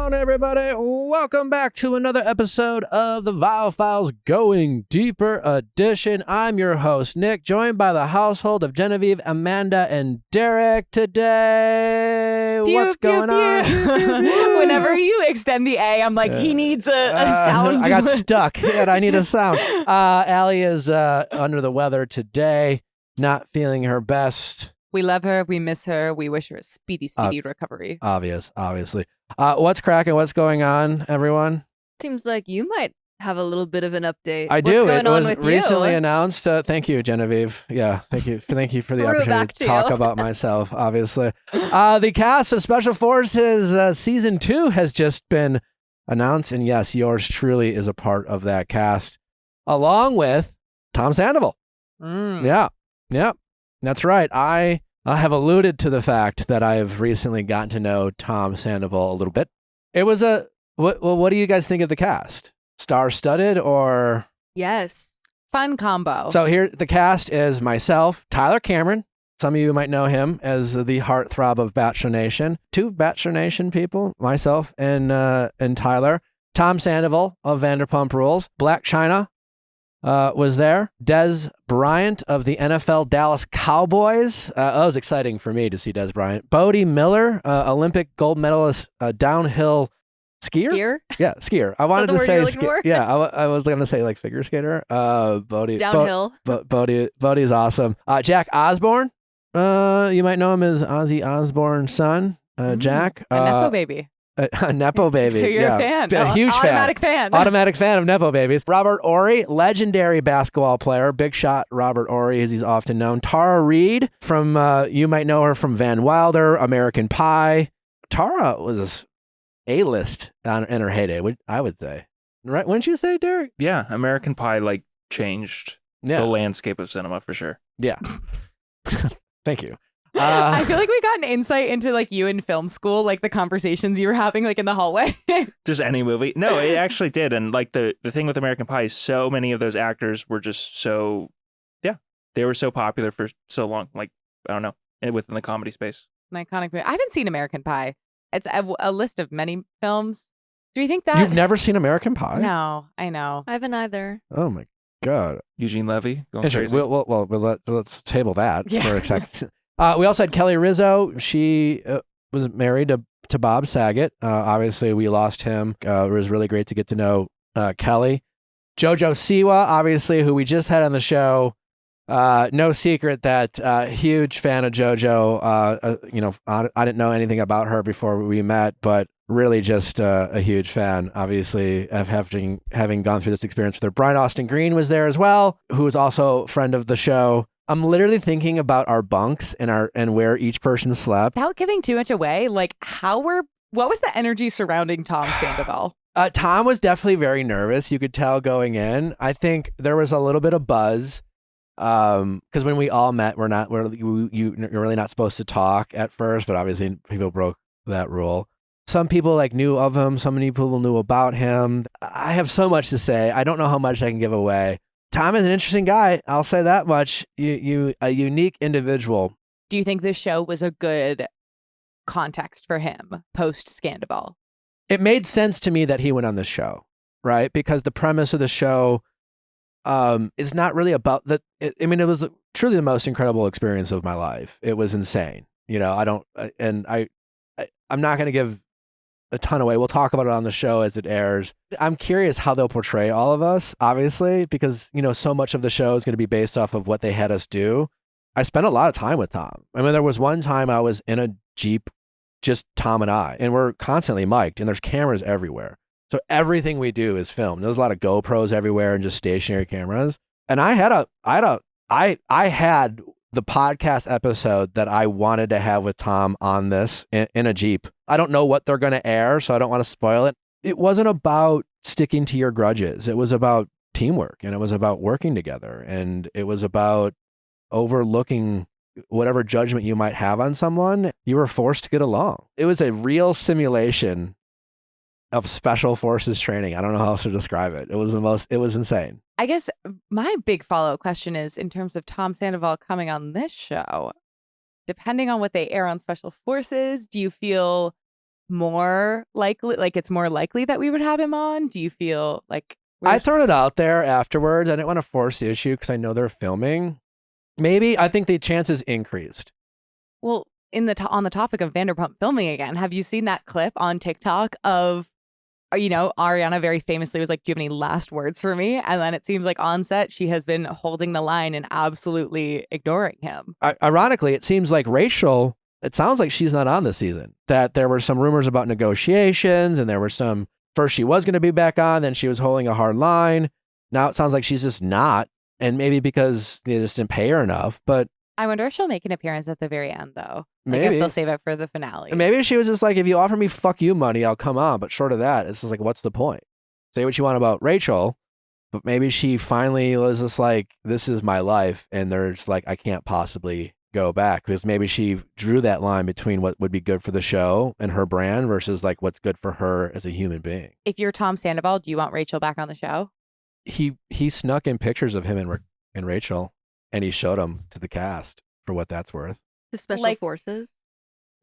on, everybody? Welcome back to another episode of the Viall Files Going Deeper edition. I'm your host, Nick, joined by the household of Genevieve, Amanda, and Derek today. What's going on? Whenever you extend the A, I'm like, he needs a sound. I got stuck, and I need a sound. Allie is under the weather today, not feeling her best. We love her. We miss her. We wish her a speedy recovery. Obviously. What's cracking? What's going on, everyone? Seems like you might have a little bit of an update. I do. What's going it on was with recently you? announced. Thank you, Genevieve. Yeah, thank you for the Threw it opportunity back to to talk you. about myself. Obviously, the cast of Special Forces season 2 has just been announced, and yes, yours truly is a part of that cast, along with Tom Sandoval. Yeah, that's right. I have alluded to the fact that I have recently gotten to know Tom Sandoval a little bit. It was what do you guys think of the cast? Star-studded or? Yes. Fun combo. So here, the cast is myself, Tyler Cameron. Some of you might know him as the heartthrob of Bachelor Nation. 2 Bachelor Nation people, myself and Tyler. Tom Sandoval of Vanderpump Rules. Black China was there. Des Bryant of the NFL Dallas Cowboys. That was exciting for me to see Des Bryant. Bodie Miller, Olympic gold medalist, downhill skier? Skier? Yeah, skier. I wanted the to word say you're looking for? Yeah, I was going to say like figure skater. Bodie. Downhill. Bodie's awesome. Jack Osborne. You might know him as Ozzy Osbourne's son, Jack. A Nepo baby. A Nepo baby. So you're a fan. A huge Automatic fan. Automatic fan of Nepo babies. Robert Ory, legendary basketball player. Big shot Robert Ory, as he's often known. Tara Reid, from you might know her from Van Wilder, American Pie. Tara was A-list in her heyday, I would say. Right? Wouldn't you say, Derek? Yeah, American Pie changed Yeah. the landscape of cinema for sure. Yeah. Thank you. I feel like we got an insight into you in film school, the conversations you were having in the hallway. Just any movie. No, it actually did. And the thing with American Pie is so many of those actors were just so, they were so popular for so long. I don't know, within the comedy space. An iconic movie. I haven't seen American Pie. It's a list of many films. Do you think that? You've never seen American Pie? No, I know. I haven't either. Oh my God. Eugene Levy going crazy. Let's table that Yeah. for a second. We also had Kelly Rizzo. She was married to Bob Saget. Obviously, we lost him. It was really great to get to know Kelly. Jojo Siwa, obviously, who we just had on the show. No secret that huge fan of JoJo. I didn't know anything about her before we met, but really just a huge fan, obviously, of having gone through this experience with her. Brian Austin Green was there as well, who was also a friend of the show. I'm literally thinking about our bunks and where each person slept. Without giving too much away, what was the energy surrounding Tom Sandoval? Tom was definitely very nervous. You could tell going in. I think there was a little bit of buzz. Because when we all met, you're really not supposed to talk at first, but obviously people broke that rule. Some people knew of him. So many people knew about him. I have so much to say. I don't know how much I can give away. Tom is an interesting guy. I'll say that much. A unique individual. Do you think this show was a good context for him post Scandival? It made sense to me that he went on this show, right? Because the premise of the show is not really about that. It was truly the most incredible experience of my life. It was insane. I'm not going to give a ton away. We'll talk about it on the show as it airs. I'm curious how they'll portray all of us, obviously, because, so much of the show is going to be based off of what they had us do. I spent a lot of time with Tom. There was one time I was in a Jeep, just Tom and I, and we're constantly mic'd, and there's cameras everywhere. So everything we do is filmed. There's a lot of GoPros everywhere and just stationary cameras. And I had the podcast episode that I wanted to have with Tom on this in a Jeep. I don't know what they're going to air, so I don't want to spoil it. It wasn't about sticking to your grudges. It was about teamwork, and it was about working together, and it was about overlooking whatever judgment you might have on someone. You were forced to get along. It was a real simulation of special forces training. I don't know how else to describe it. It was insane. I guess my big follow-up question is, in terms of Tom Sandoval coming on this show, depending on what they air on Special Forces, do you feel more likely, like it's more likely that we would have him on? Do you feel like I thrown it out there afterwards. I didn't want to force the issue because I know they're filming. Maybe I think the chances increased. well, on the topic of Vanderpump filming again, have you seen that clip on TikTok of, Ariana very famously was like, "Do you have any last words for me?" And then it seems like on set she has been holding the line and absolutely ignoring him. Ironically, it seems like Rachel, it sounds like she's not on this season. That there were some rumors about negotiations, and there were some, first she was going to be back on, then she was holding a hard line. Now it sounds like she's just not, and maybe because they just didn't pay her enough, but I wonder if she'll make an appearance at the very end, though. Like maybe if they'll save it for the finale. Maybe she was just like, if you offer me fuck you money, I'll come on. But short of that, it's just like, what's the point? Say what you want about Rachel, but maybe she finally was just like, this is my life. And there's like, I can't possibly go back, because maybe she drew that line between what would be good for the show and her brand versus like what's good for her as a human being. If you're Tom Sandoval, do you want Rachel back on the show? He snuck in pictures of him and Rachel, and he showed them to the cast for what that's worth. The special Like- forces.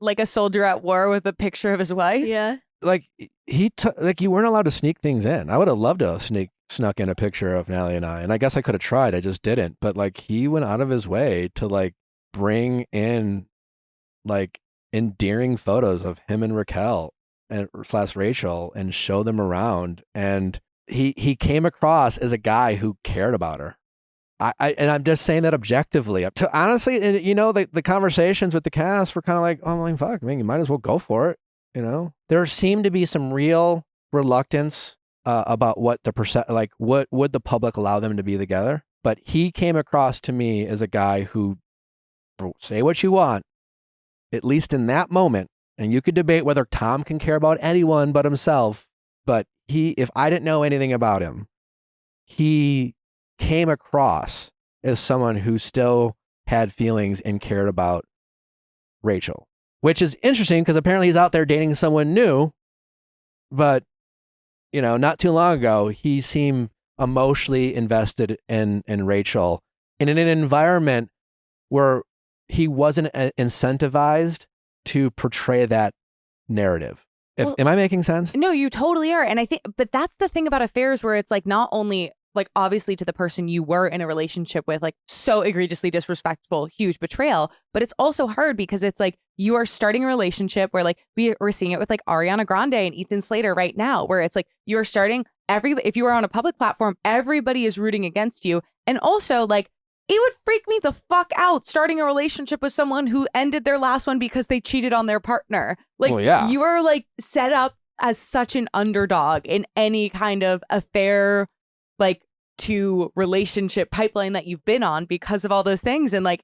Like a soldier at war with a picture of his wife? Yeah. Like like you weren't allowed to sneak things in. I would have loved to have snuck in a picture of Natalie and I guess I could have tried. I just didn't. But like he went out of his way to like bring in like endearing photos of him and Raquel and / Rachel and show them around. And he came across as a guy who cared about her. And I'm just saying that objectively. Honestly, the conversations with the cast were kind of like, oh my fuck, I mean, you might as well go for it. There seemed to be some real reluctance about what what would the public allow them to be together. But he came across to me as a guy who, say what you want, at least in that moment, and you could debate whether Tom can care about anyone but himself. But if I didn't know anything about him, he came across as someone who still had feelings and cared about Rachel, which is interesting because apparently he's out there dating someone new. But, not too long ago, he seemed emotionally invested in Rachel, and in an environment where he wasn't incentivized to portray that narrative. Am I making sense? No, you totally are. And I think, but that's the thing about affairs where it's like not only like obviously to the person you were in a relationship with, like so egregiously disrespectful, huge betrayal, but it's also hard because it's like you are starting a relationship where like we're seeing it with like Ariana Grande and Ethan Slater right now, where it's like you're starting if you are on a public platform, everybody is rooting against you. And also like it would freak me the fuck out starting a relationship with someone who ended their last one because they cheated on their partner. Like you are like set up as such an underdog in any kind of affair, like to relationship pipeline that you've been on because of all those things. And like,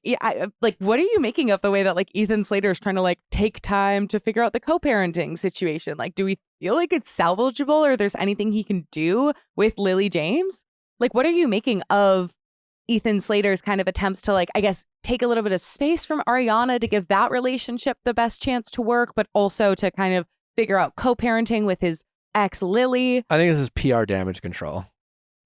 what are you making of the way that like Ethan Slater is trying to like take time to figure out the co-parenting situation? Like, do we feel like it's salvageable or there's anything he can do with Lily James? Like, what are you making of Ethan Slater's kind of attempts to like, I guess, take a little bit of space from Ariana to give that relationship the best chance to work, but also to kind of figure out co-parenting with his ex Lily? I think this is PR damage control.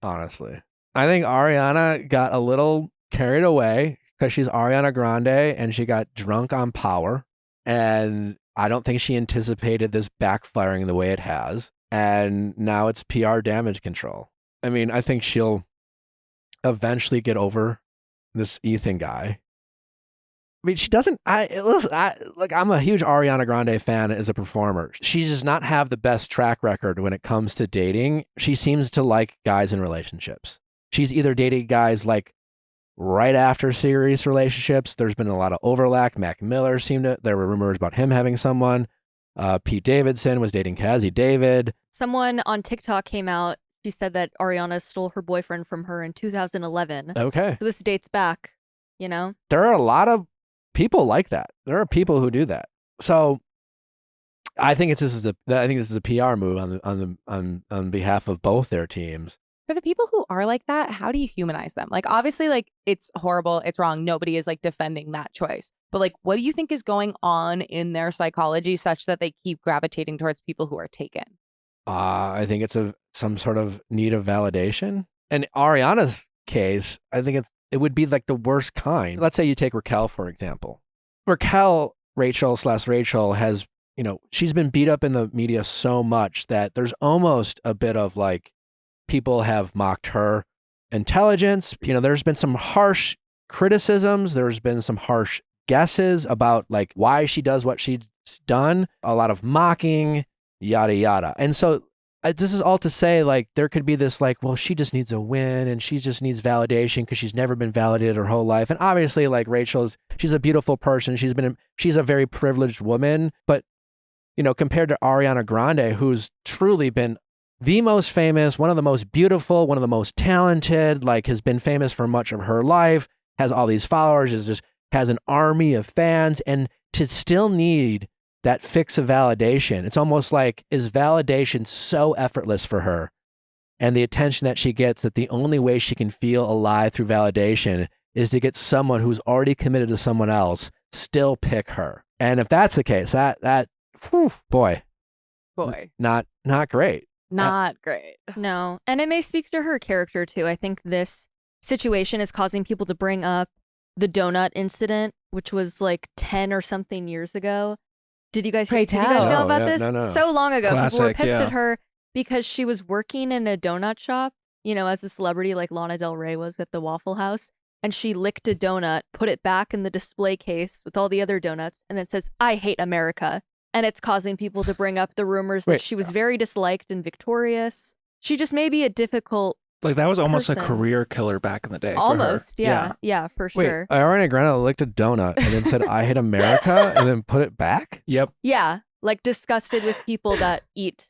Honestly, I think Ariana got a little carried away because she's Ariana Grande and she got drunk on power. And I don't think she anticipated this backfiring the way it has. And now it's PR damage control. I mean, I think she'll eventually get over this Ethan guy. I mean, she doesn't. I'm a huge Ariana Grande fan as a performer. She does not have the best track record when it comes to dating. She seems to like guys in relationships. She's either dated guys like right after serious relationships. There's been a lot of overlap. Mac Miller there were rumors about him having someone. Pete Davidson was dating Cassie David. Someone on TikTok came out. She said that Ariana stole her boyfriend from her in 2011. Okay. So this dates back, There are a lot of people like that. There are people who do that. So I think this is a PR move on behalf of both their teams. For the people who are like that, how do you humanize them? Like, obviously, like, it's horrible. It's wrong. Nobody is like defending that choice. But like, what do you think is going on in their psychology such that they keep gravitating towards people who are taken? I think it's some sort of need of validation. In Ariana's case, I think it would be like the worst kind. Let's say you take Raquel, for example. Rachel / Rachel has you know, she's been beat up in the media so much that there's almost a bit of like people have mocked her intelligence. You know, there's been some harsh criticisms. There's been some harsh guesses about like why she does what she's done, a lot of mocking, yada, yada. And so this is all to say, like, there could be this like, well, she just needs a win and she just needs validation because she's never been validated her whole life. And obviously, like, she's a beautiful person. She's a very privileged woman. But, you know, compared to Ariana Grande, who's truly been the most famous, one of the most beautiful, one of the most talented, like, has been famous for much of her life, has all these followers, has an army of fans, and to still need that fix of validation. It's almost like, is validation so effortless for her and the attention that she gets that the only way she can feel alive through validation is to get someone who's already committed to someone else still pick her. And if that's the case, that whew, boy, not great. Not great. No. And it may speak to her character too. I think this situation is causing people to bring up the donut incident, which was like 10 or something years ago. Did you guys know about this? No. So long ago. Classic, people were pissed yeah. at her because she was working in a donut shop, you know, as a celebrity like Lana Del Rey was at the Waffle House. And she licked a donut, put it back in the display case with all the other donuts, and it says, "I hate America." And it's causing people to bring up the rumors that she was very disliked and victorious. She just may be a difficult Like that was almost person. a career killer back in the day. Almost, for her. yeah, for Wait, sure. Ariana Grande licked a donut and then said, "I hate America," and then put it back? Yep. Yeah, like disgusted with people that eat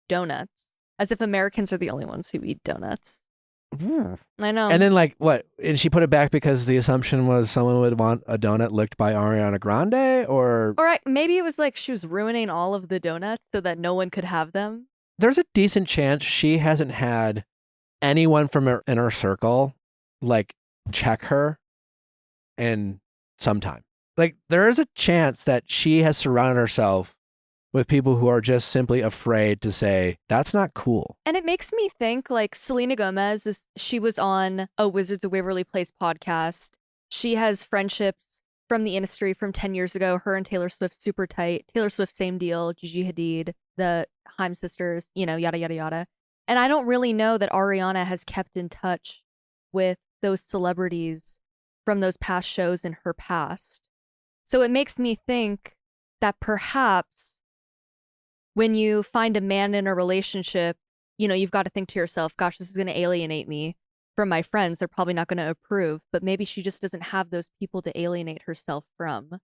donuts, as if Americans are the only ones who eat donuts. I know. And then like what? And she put it back because the assumption was someone would want a donut licked by Ariana Grande, or maybe it was like she was ruining all of the donuts so that no one could have them. there's a decent chance she hasn't had anyone from her inner circle like check her in some time. Like there is a chance that she has surrounded herself with people who are just simply afraid to say, that's not cool. And it makes me think like Selena Gomez, she was on a Wizards of Waverly Place podcast. She has friendships from the industry from 10 years ago. Her and Taylor Swift super tight. Taylor Swift, same deal. Gigi Hadid, the Haim sisters, you know, yada, yada, yada. And I don't really know that Ariana has kept in touch with those celebrities from those past shows in her past. So it makes me think that perhaps when you find a man in a relationship, you know, you've got to think to yourself, gosh, this is going to alienate me from my friends. They're probably not going to approve, but maybe she just doesn't have those people to alienate herself from.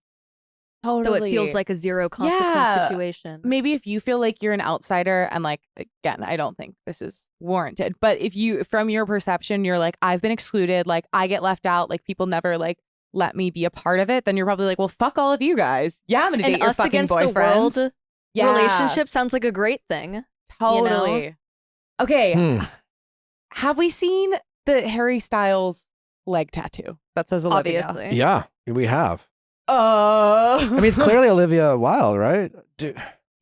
Totally. So it feels like a zero consequence situation. Maybe if you feel like you're an outsider, and like, again, I don't think this is warranted, but if you, from your perception, you're like, I've been excluded, like I get left out, like people never like let me be a part of it, then you're probably like, well, fuck all of you guys. Yeah, I'm gonna date your us fucking against boyfriends. the world relationship sounds like a great thing. Totally. You know? Okay. Have we seen the Harry Styles leg tattoo that says Olivia? Obviously. Yeah, we have. I mean, it's clearly Olivia Wilde, right?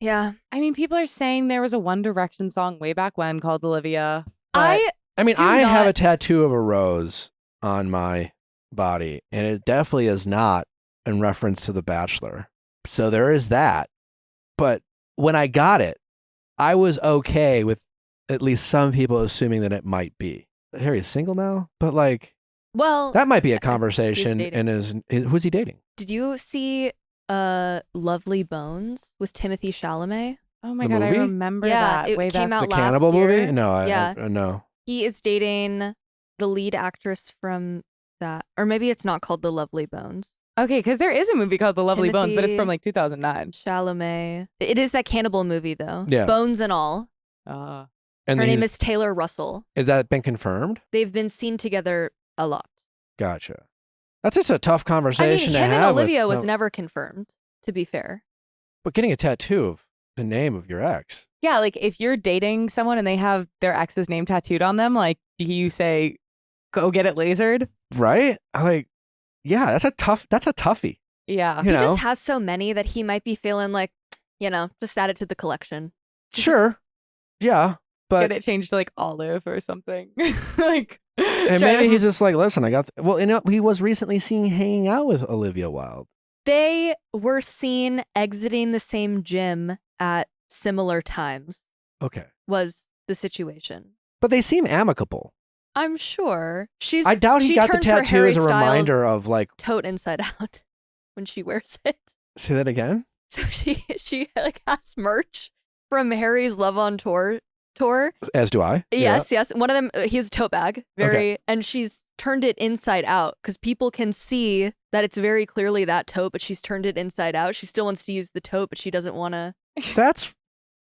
Yeah. I mean, people are saying there was a One Direction song way back when called Olivia. I mean, do I have not- a tattoo of a rose on my body, and it definitely is not in reference to The Bachelor. So there is that. But when I got it, I was okay with at least some people assuming that it might be. Harry's single now, but like, well, that might be a conversation. dating. And who's he dating? did you see Lovely Bones with Timothy Chalamet? Oh my The God, movie? I remember Yeah, that it way came back. out The last cannibal year. movie? No, Yeah. I no. He is dating the lead actress from that, or maybe it's not called The Lovely Bones. Okay, because there is a movie called The Lovely Bones, but it's Timothy- from like 2009. Chalamet. It is that cannibal movie though. Yeah. Bones and all. Uh, And Her then name is Taylor Russell. Is that been confirmed? They've been seen together a lot. Gotcha. That's just a tough I mean, conversation to him and have. Olivia with- was never confirmed, to be fair. But getting a tattoo of the name of your ex. yeah, like if you're dating someone and they have their ex's name tattooed on them, like, do you say, go get it lasered? Right? Yeah, that's a toughie. Yeah. You He know? just has so many that he might be feeling like, just add it to the collection. Sure. Yeah. But Get it changed to like olive or something. like, and try maybe to- he's just like, listen, I got well, he was recently seen hanging out with Olivia Wilde. They were seen exiting the same gym at similar times, Okay. was the situation. But they seem amicable. I'm sure. I doubt he she got the turned her tattoo Harry as a reminder Styles of like, tote inside out when she wears it. say that again? So she like has merch from Harry's Love on Tour. As do I. Yes. One of them, he has a tote bag, and she's turned it inside out because people can see that it's very clearly that tote, but she's turned it inside out. She still wants to use the tote, but she doesn't want to. That's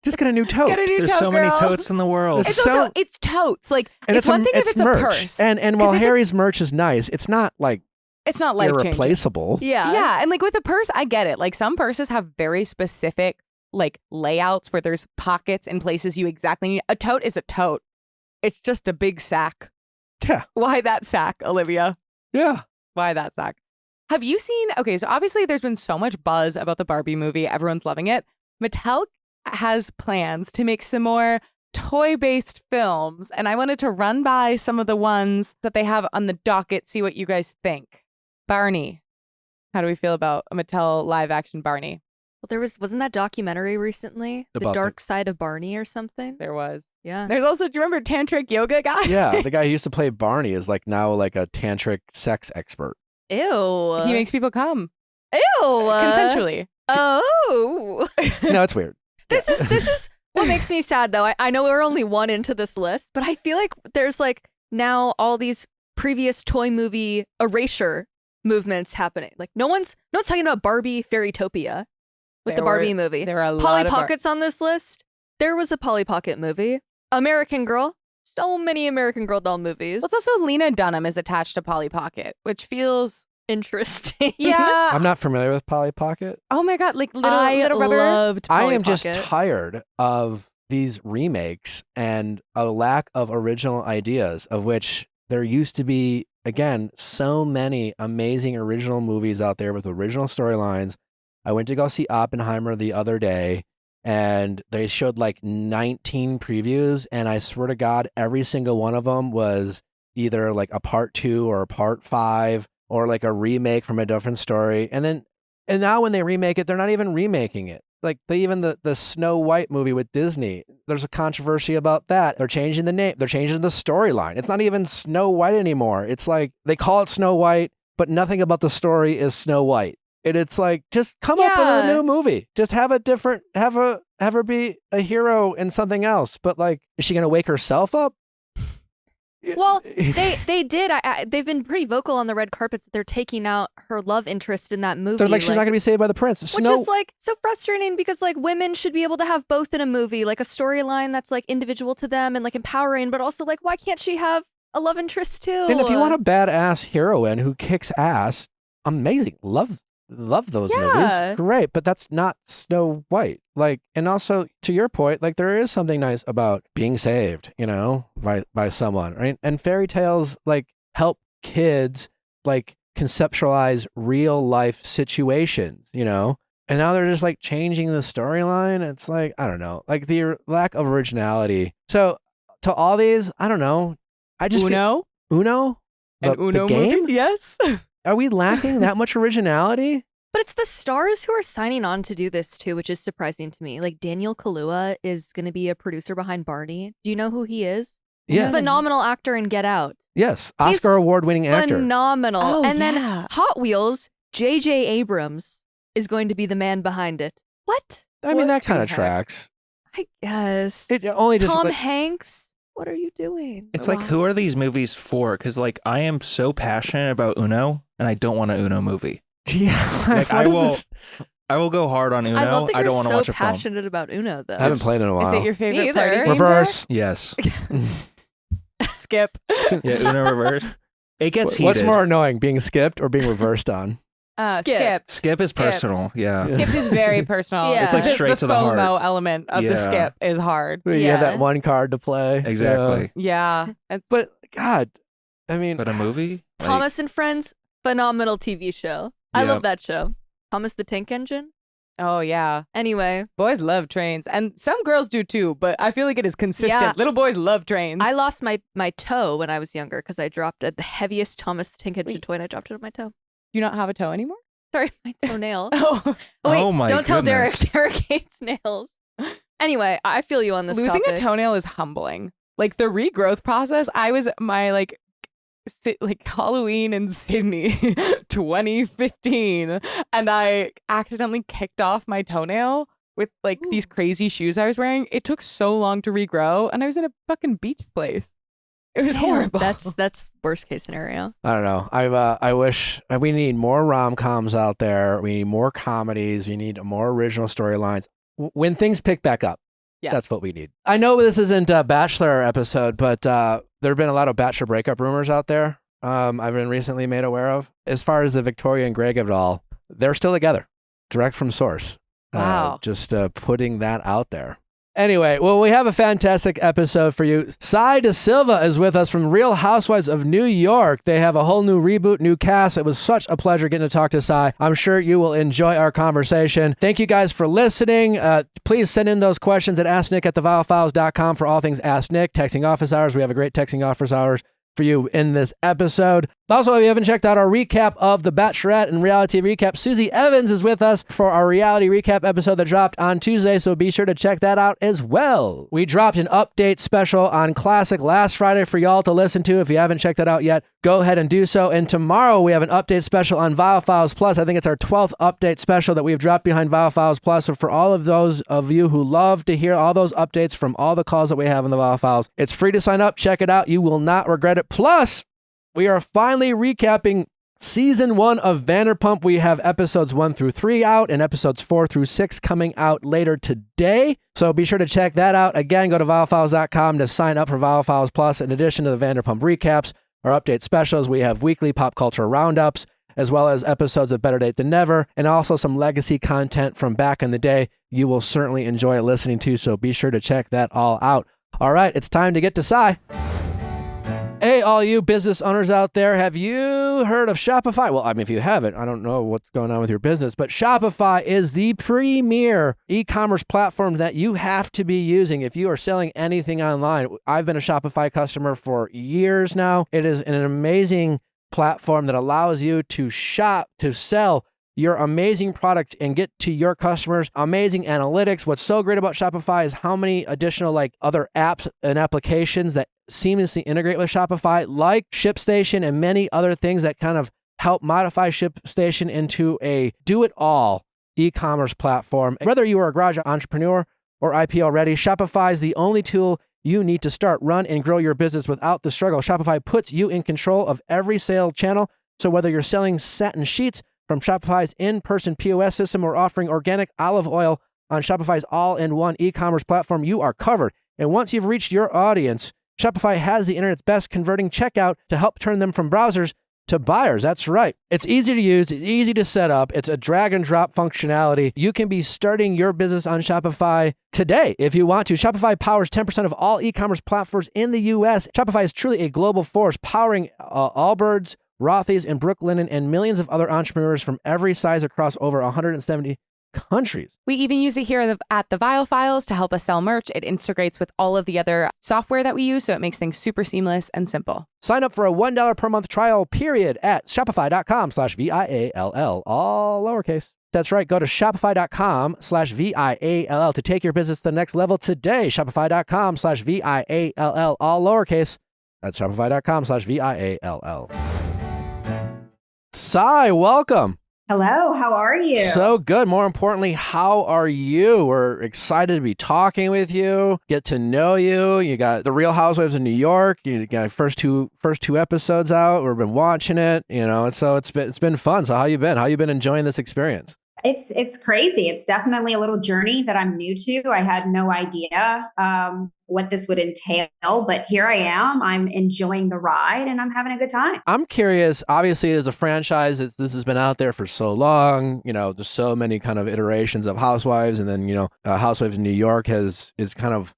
just get a new tote. Get a new There's tote, so many girl. totes in the world. It's also it's totes. Like And it's one thing if it's merch. a purse. And while if Harry's merch is nice, it's not like it's not life changing. irreplaceable. Yeah. Yeah, and like with a purse, I get it. Like some purses have very specific like layouts where there's pockets in places you exactly need. A tote is a tote. It's just a big sack. Yeah. Why that sack, Olivia? Yeah. Why that sack? Have you seen? Okay, so obviously there's been so much buzz about the Barbie movie. Everyone's loving it. Mattel has plans to make some more toy-based films, and I wanted to run by some of the ones that they have on the docket, see what you guys think. Barney. How do we feel about a Mattel live-action Barney? Well, wasn't that documentary recently? The About Dark Side of Barney or something? There was. Yeah. There's also, do you remember Tantric Yoga Guy? Yeah. The guy who used to play Barney is like now like a tantric sex expert. Ew. He makes people come. Ew. Consensually. Oh. No, it's weird. This is what makes me sad though. I know we're only one into this list, but I feel like there's like now all these previous toy movie erasure movements happening. Like no one's talking about Barbie Fairytopia with the Barbie movie. There are a Polly lot of Pockets on this list. There was a Polly Pocket movie. American Girl. So many American Girl doll movies. Well, it's also Lena Dunham is attached to Polly Pocket, which feels interesting. yeah. I'm not familiar with Polly Pocket. Oh my god, like little I rubber. loved Polly I am just Pocket. tired of these remakes and a lack of original ideas, of which there used to be, again, so many amazing original movies out there with original storylines. I went to go see Oppenheimer the other day, and they showed like 19 previews, and I swear to God, every single one of them was either like a part 2 or a part 5 or like a remake from a different story. And now when they remake it, they're not even remaking it. Like the Snow White movie with Disney, there's a controversy about that. They're changing the name. They're changing the storyline. It's not even Snow White anymore. It's like they call it Snow White, but nothing about the story is Snow White. And it's like, just come up with a new movie. Just have a different, have her be a hero in something else. But like, is she going to wake herself up? Well, they did. They've been pretty vocal on the red carpets that they're taking out her love interest in that movie. They're like, she's not going to be saved by the prince. Which is like so frustrating because like women should be able to have both in a movie, like a storyline that's like individual to them and like empowering, but also like, why can't she have a love interest too? And if you want a badass heroine who kicks ass, amazing. Love those movies. Great. But that's not Snow White. Like, and also to your point, like there is something nice about being saved, by someone, right? And fairy tales like help kids like conceptualize real life situations, And now they're just like changing the storyline. It's like, I don't know, like the lack of originality. So to all these, I don't know. I just Uno? Uno? An Uno the game? movie? Yes. Are we lacking that much originality? But it's the stars who are signing on to do this too, which is surprising to me. Like Daniel Kaluuya is going to be a producer behind Barney. Do you know who he is? Yeah. Phenomenal actor in Get Out. Yes. Oscar award-winning actor. Phenomenal. Oh, and then yeah. Hot Wheels, J.J. Abrams is going to be the man behind it. What? I mean, that What kind the of heck? tracks. I guess. It only just Tom like, Hanks. What are you doing? It's like, who are these movies for? Because like I am so passionate about Uno, and I don't want an Uno movie. yeah. Like what is this? I will go hard on Uno. I love that I don't you're want to so watch a film. passionate about Uno, though. I haven't played in a while. Is it your favorite Me party either. game, Reverse. Yes. Skip. Yeah, Uno reverse. It gets heated. What's more annoying, being skipped or being reversed on? Skip. Skip is Skipped. personal. Yeah. Skipped is very personal. Yeah. It's like straight to the heart. FOMO element of the Yeah. skip is hard. Where you have Yeah. that one card to play. Exactly. Yeah. It's, But God, I mean, But a movie? Like, Thomas and Friends, phenomenal TV show. I Yep. love that show. Thomas the Tank Engine. oh yeah. Anyway, Boys love trains. And some girls do too, but I feel like it is consistent. Yeah. Little boys love trains. I lost my toe when I was younger because I dropped the heaviest Thomas the Tank Engine toy and I dropped it on my toe. Do you not have a toe anymore? Sorry, my toenail. Oh, Wait, Oh my don't tell Derek. goodness. Derek hates nails. Anyway, I feel you on this losing topic. a toenail is humbling. Like the regrowth process. I was my Halloween in Sydney 2015, and I accidentally kicked off my toenail with like these crazy shoes I was wearing. It took so long to regrow, and I was in a fucking beach place. It was Damn, horrible. That's worst case scenario. I don't know. I wish we need more rom-coms out there. We need more comedies. We need more original storylines. When things pick back up, Yes. that's what we need. I know this isn't a Bachelor episode, but there have been a lot of Bachelor breakup rumors out there. I've been recently made aware of. As far as the Victoria and Greg of it all, they're still together. Direct from source. Wow. Just putting that out there. Anyway, well, we have a fantastic episode for you. Sai De Silva is with us from Real Housewives of New York. They have a whole new reboot, new cast. It was such a pleasure getting to talk to Sai. I'm sure you will enjoy our conversation. Thank you guys for listening. Please send in those questions at asknick@theviallfiles.com for all things Ask Nick. Texting office hours. We have a great texting office hours for you in this episode. Also, if you haven't checked out our recap of The Bachelorette and reality recap, Susie Evans is with us for our reality recap episode that dropped on Tuesday, so be sure to check that out as well. We dropped an update special on Classic last Friday for y'all to listen to. If you haven't checked that out yet, go ahead and do so. And tomorrow we have an update special on Viall Files Plus. I think it's our 12th update special that we've dropped behind Viall Files Plus. So for all of those of you who love to hear all those updates from all the calls that we have in the Viall Files, it's free to sign up. Check it out. You will not regret it. Plus, we are finally recapping season 1 of Vanderpump. We have episodes 1 through 3 out and episodes 4 through 6 coming out later today. So be sure to check that out. Again, go to viallfiles.com to sign up for Viall Files Plus. In addition to the Vanderpump recaps, our update specials, we have weekly pop culture roundups, as well as episodes of Better Date Than Never, and also some legacy content from back in the day you will certainly enjoy listening to. So be sure to check that all out. All right, it's time to get to Sai. Hey, all you business owners out there, have you heard of Shopify? Well, I mean, if you haven't, I don't know what's going on with your business, but Shopify is the premier e-commerce platform that you have to be using if you are selling anything online. I've been a Shopify customer for years now. It is an amazing platform that allows you to shop, to sell your amazing products and get to your customers. Amazing analytics. What's so great about Shopify is how many additional other apps and applications that seamlessly integrate with Shopify, like ShipStation and many other things that kind of help modify ShipStation into a do-it-all e-commerce platform. Whether you are a garage entrepreneur or IPO ready, Shopify is the only tool you need to start, run, and grow your business without the struggle. Shopify puts you in control of every sale channel. So whether you're selling satin sheets from Shopify's in-person POS system or offering organic olive oil on Shopify's all-in-one e-commerce platform, you are covered. And once you've reached your audience, Shopify has the internet's best converting checkout to help turn them from browsers to buyers. That's right. It's easy to use. It's easy to set up. It's a drag and drop functionality. You can be starting your business on Shopify today if you want to. Shopify powers 10% of all e-commerce platforms in the U.S. Shopify is truly a global force, powering Allbirds, Rothy's, and Brooklinen, and millions of other entrepreneurs from every size across over 170 countries. We even use it here at the Viall Files to help us sell merch. It integrates with all of the other software that we use, so it makes things super seamless and simple. Sign up for a $1 per month trial period at shopify.com/VIALL, all lowercase. That's right. Go to shopify.com/VIALL to take your business to the next level today. Shopify.com/VIALL, all lowercase. That's shopify.com/VIALL. Sai, welcome. Hello, how are you? So good. More importantly, how are you? We're excited to be talking with you, get to know you. You got the Real Housewives of New York. You got first two episodes out. We've been watching it, so it's been fun. So how you been? How you been enjoying this experience? It's crazy. It's definitely a little journey that I'm new to. I had no idea what this would entail, but here I am. I'm enjoying the ride and I'm having a good time. I'm curious. Obviously, as a franchise, this has been out there for so long. There's so many kind of iterations of Housewives, and then Housewives in New York is kind of,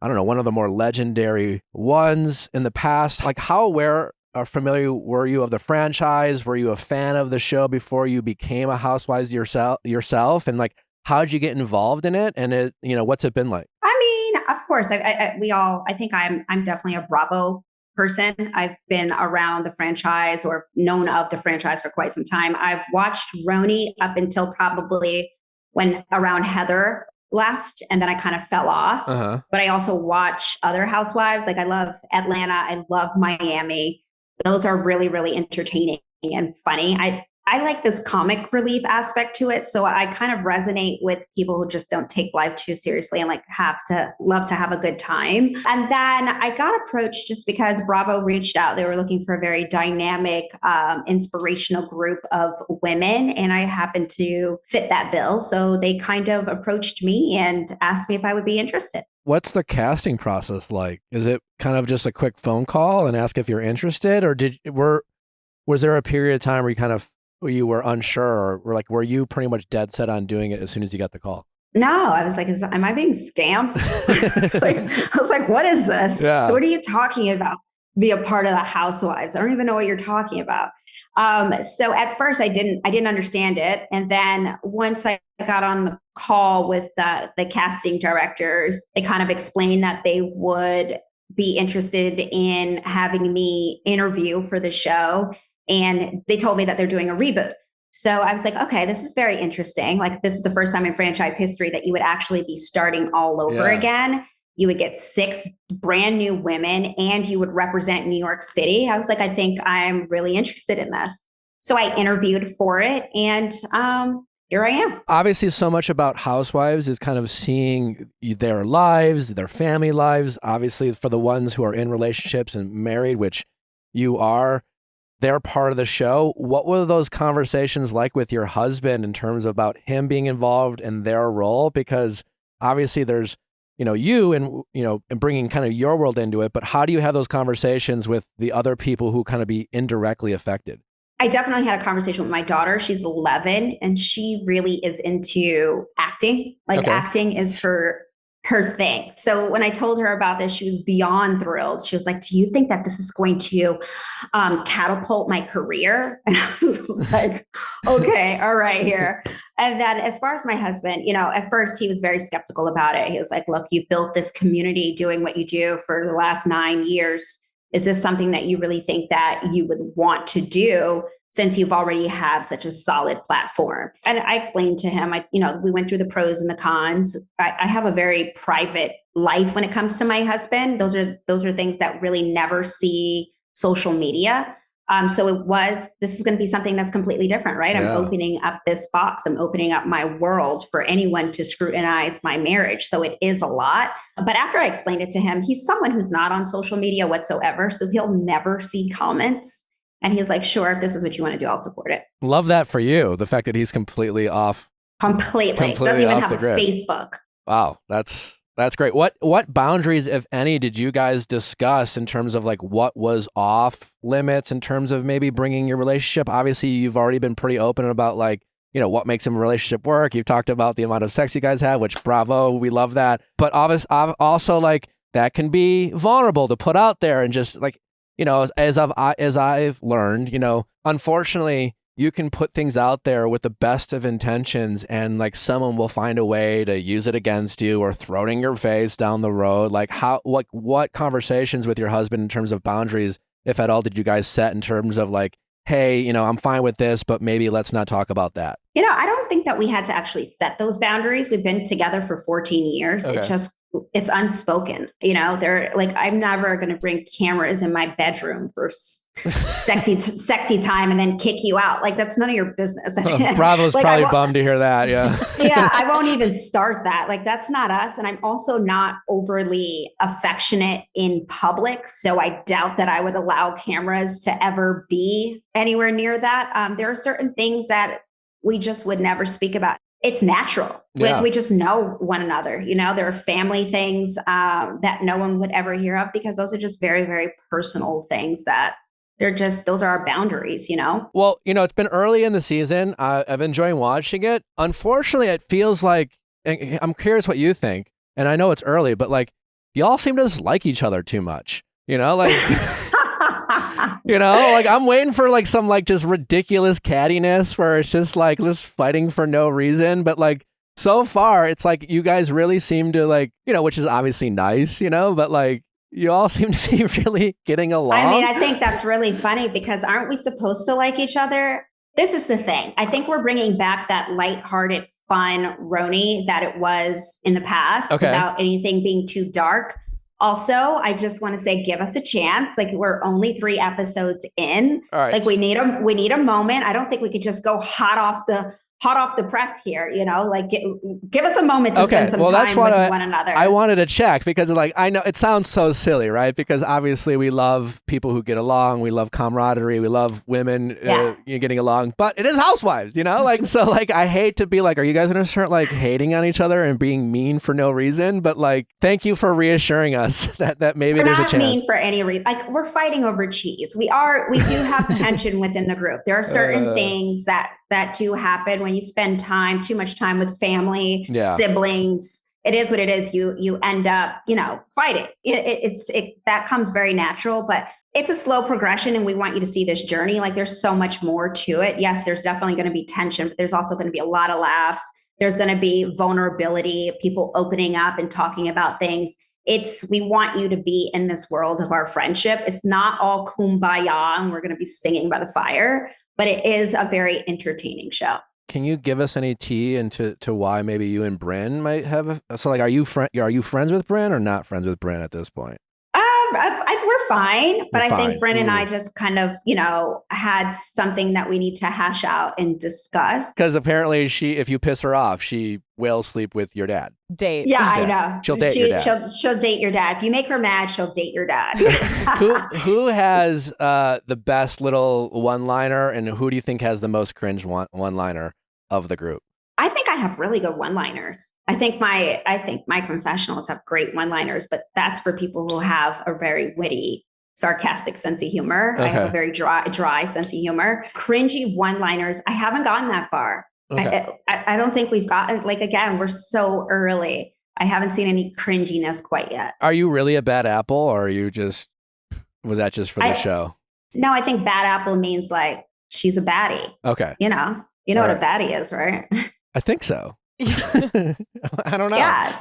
I don't know, one of the more legendary ones in the past. Like, how aware or familiar were you of the franchise? Were you a fan of the show before you became a Housewives yourself? And how'd you get involved in it? And what's it been like? I mean, of course, I think I'm definitely a Bravo person. I've been around the franchise or known of the franchise for quite some time. I've watched RHONY up until probably when around Heather left, and then I kind of fell off. But I also watch other housewives. Like I love Atlanta. I love Miami. Those are really, really entertaining and funny. I like this comic relief aspect to it. So I kind of resonate with people who just don't take life too seriously and like love to have a good time. And then I got approached just because Bravo reached out. They were looking for a very dynamic, inspirational group of women. And I happened to fit that bill. So they kind of approached me and asked me if I would be interested. What's the casting process like? Is it kind of just a quick phone call and ask if you're interested? Or was there a period of time where you were unsure, or were you pretty much dead set on doing it as soon as you got the call? No, I was like, am I being scammed? I was like, what is this? Yeah. What are you talking about? Be a part of the Housewives. I don't even know what you're talking about. So at first I didn't understand it. And then once I got on the call with the casting directors, they kind of explained that they would be interested in having me interview for the show. And they told me that they're doing a reboot. So I was like, okay, this is very interesting. Like this is the first time in franchise history that you would actually be starting all over again. You would get 6 brand new women and you would represent New York City. I was like, I think I'm really interested in this. So I interviewed for it and here I am. Obviously, so much about Housewives is kind of seeing their lives, their family lives. Obviously, for the ones who are in relationships and married, which you are, they're part of the show. What were those conversations like with your husband in terms of about him being involved in their role? Because obviously there's, you and bringing kind of your world into it, but how do you have those conversations with the other people who kind of be indirectly affected? I definitely had a conversation with my daughter. She's 11 and she really is into acting. Acting is her thing. So when I told her about this, she was beyond thrilled. She was like, do you think that this is going to catapult my career? And I was like, okay, all right here. And then as far as my husband, at first he was very skeptical about it. He was like, look, you've built this community doing what you do for the last 9 years. Is this something that you really think that you would want to do since you've already have such a solid platform? And I explained to him, we went through the pros and the cons. I have a very private life when it comes to my husband. Those are things that really never see social media. So this is going to be something that's completely different, right? I'm opening up this box. I'm opening up my world for anyone to scrutinize my marriage. So it is a lot. But after I explained it to him, he's someone who's not on social media whatsoever. So he'll never see comments. And he's like, sure, if this is what you want to do, I'll support it. Love that for you. The fact that he's completely off. Completely. Doesn't even have a Facebook. Wow. That's great. What boundaries, if any, did you guys discuss in terms of what was off limits in terms of maybe bringing your relationship? Obviously, you've already been pretty open about what makes a relationship work. You've talked about the amount of sex you guys have, which bravo, we love that. But obviously, also that can be vulnerable to put out there and just as I've learned, unfortunately, you can put things out there with the best of intentions and someone will find a way to use it against you or throw it in your face down the road. What conversations with your husband in terms of boundaries, if at all, did you guys set in terms of hey, I'm fine with this, but maybe let's not talk about that? I don't think that we had to actually set those boundaries. We've been together for 14 years. Okay. It's unspoken. They're I'm never going to bring cameras in my bedroom for sexy time and then kick you out. That's none of your business. Bravo's probably bummed to hear that. Yeah. Yeah. I won't even start that. That's not us. And I'm also not overly affectionate in public. So I doubt that I would allow cameras to ever be anywhere near that. There are certain things that we just would never speak about. It's natural. Yeah. We just know one another. There are family things that no one would ever hear of because those are just very, very personal things that those are our boundaries, Well, it's been early in the season. I've enjoyed watching it. Unfortunately, it feels like, I'm curious what you think. And I know it's early, but y'all seem to just like each other too much, I'm waiting for some just ridiculous cattiness where it's just just fighting for no reason. But so far, it's you guys really seem to which is obviously nice, but You all seem to be really getting along. I mean, I think that's really funny because aren't we supposed to like each other? This is the thing. I think we're bringing back that lighthearted, fun RHONY that it was in the past without anything being too dark. Also, I just want to say, give us a chance. Like, we're only 3 episodes in. All right. Like, we need a moment. I don't think we could just go hot off the press here, like give us a moment to spend some time with one another. I wanted to check because like, I know it sounds so silly, right? Because obviously we love people who get along. We love camaraderie. We love women getting along, but it is Housewives, like, so like, I hate to be like, are you guys going to start like hating on each other and being mean for no reason? But like, thank you for reassuring us that maybe there's a chance. We're not mean for any reason. Like, we fighting over cheese. We do have tension within the group. There are certain things that do happen when you spend too much time with family, siblings. It is what it is. You end up, fighting. That comes very natural, but it's a slow progression and we want you to see this journey. Like, there's so much more to it. Yes, there's definitely going to be tension, but there's also going to be a lot of laughs. There's going to be vulnerability, people opening up and talking about things. We want you to be in this world of our friendship. It's not all kumbaya and we're going to be singing by the fire, but it is a very entertaining show. Can you give us any tea into why maybe you and Bryn might have so like, are you friends with Bryn or not friends with Bryn at this point? We're fine, but I think Bryn and I Ooh. just kind of, had something that we need to hash out and discuss. Because apparently if you piss her off, she will sleep with your dad. Date. Yeah, I know. She'll date your dad. She'll date your dad. If you make her mad, she'll date your dad. Who has the best little one-liner, and who do you think has the most cringe one-liner of the group? I think I have really good one-liners. I think my confessionals have great one-liners, but that's for people who have a very witty, sarcastic sense of humor. Okay. I have a very dry sense of humor. Cringy one-liners, I haven't gotten that far. Okay. I don't think we've gotten, like, again, we're so early. I haven't seen any cringiness quite yet. Are you really a bad apple, or was that just for the show? No, I think bad apple means like she's a baddie. Okay. You know what a baddie is, right? I think so. I don't know. Yeah.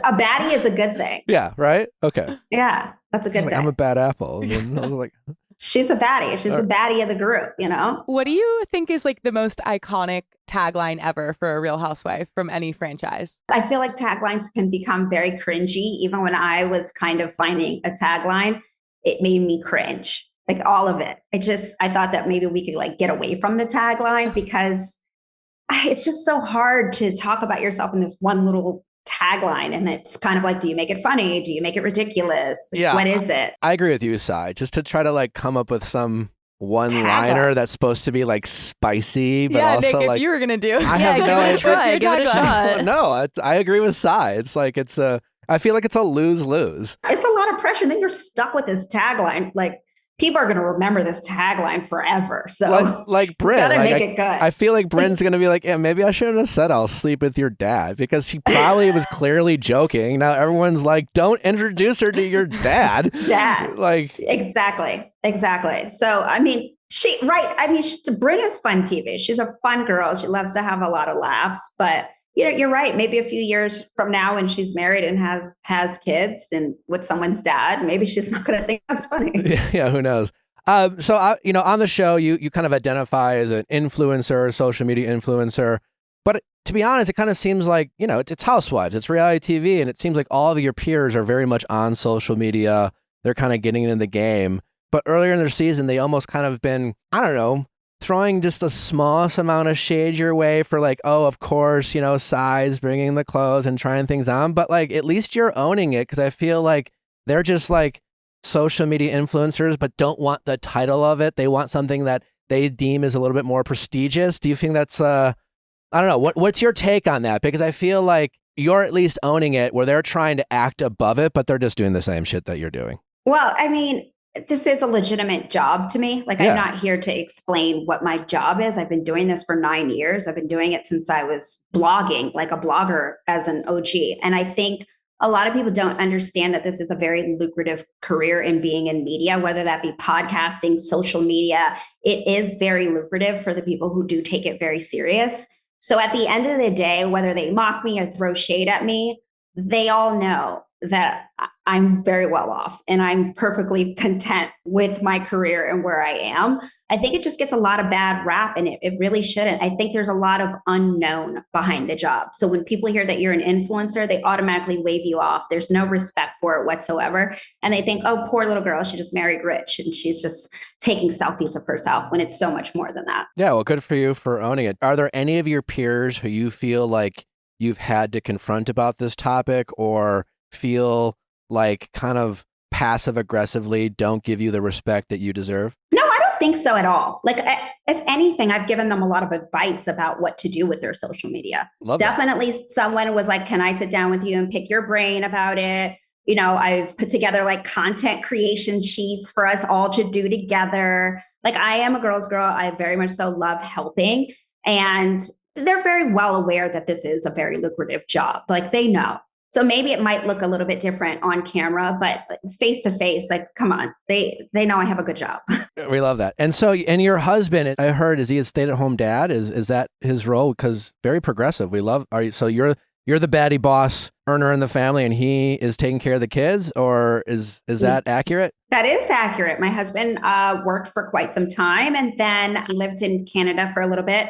A baddie is a good thing. Yeah, right? Okay. Yeah, that's a good thing. I'm a bad apple. And then I was like, she's a baddie. She's the baddie of the group, What do you think is like the most iconic tagline ever for a Real Housewife from any franchise? I feel like taglines can become very cringy. Even when I was kind of finding a tagline, it made me cringe. Like, all of it. I thought that maybe we could like get away from the tagline because it's just so hard to talk about yourself in this one little tagline. And it's kind of like, do you make it funny? Do you make it ridiculous? Yeah, what is it? I agree with you, Sai. Just to try to like come up with some one-liner that's supposed to be like spicy, but also Nick, like, if you were gonna do, I have no idea. Give it a shot. No, I agree with Sai. It's like I feel like it's a lose-lose. It's a lot of pressure. And then you're stuck with this tagline. Like, people are going to remember this tagline forever. So like Bryn, gotta make it good. I feel like Bryn's going to be like, yeah, maybe I shouldn't have said I'll sleep with your dad, because she probably was clearly joking. Now everyone's like, don't introduce her to your dad. Dad. Like, exactly. So, I mean, Bryn is fun TV. She's a fun girl. She loves to have a lot of laughs, but you're right. Maybe a few years from now, when she's married and has kids and with someone's dad, maybe she's not going to think that's funny. Yeah, who knows? So on the show, you kind of identify as an influencer, social media influencer. But to be honest, it kind of seems like, it's Housewives, it's reality TV, and it seems like all of your peers are very much on social media. They're kind of getting into the game. But earlier in their season, they almost kind of been, I don't know, throwing just the smallest amount of shade your way for like, oh, of course, Sai's bringing the clothes and trying things on. But like, at least you're owning it, because I feel like they're just like social media influencers, but don't want the title of it. They want something that they deem is a little bit more prestigious. Do you think that's, I don't know, what's your take on that? Because I feel like you're at least owning it, where they're trying to act above it, but they're just doing the same shit that you're doing. Well, I mean, this is a legitimate job to me. Like, I'm not here to explain what my job is. I've been doing this for 9 years. I've been doing it since I was blogging, like a blogger as an OG. And I think a lot of people don't understand that this is a very lucrative career in being in media, whether that be podcasting, social media. It is very lucrative for the people who do take it very serious. So at the end of the day, whether they mock me or throw shade at me, they all know that I'm very well off and I'm perfectly content with my career and where I am. I think it just gets a lot of bad rap and it really shouldn't. I think there's a lot of unknown behind the job. So when people hear that you're an influencer, they automatically wave you off. There's no respect for it whatsoever. And they think, oh, poor little girl, she just married rich and she's just taking selfies of herself when it's so much more than that. Yeah, well, good for you for owning it. Are there any of your peers who you feel like you've had to confront about this topic or feel like kind of passive aggressively don't give you the respect that you deserve? No, I don't think so at all. Like, if anything, I've given them a lot of advice about what to do with their social media. Love Definitely that. Someone was like, can I sit down with you and pick your brain about it? You know, I've put together like content creation sheets for us all to do together. Like, I am a girl's girl. I very much so love helping. And they're very well aware that this is a very lucrative job. Like, they know. So maybe it might look a little bit different on camera, but face to face, like, come on, they know I have a good job. We love that. And so, and your husband, I heard, is he a stay-at-home dad? Is that his role? Because very progressive. We love. So you're the baddie boss earner in the family, and he is taking care of the kids, or is that accurate? That is accurate. My husband worked for quite some time, and then he lived in Canada for a little bit,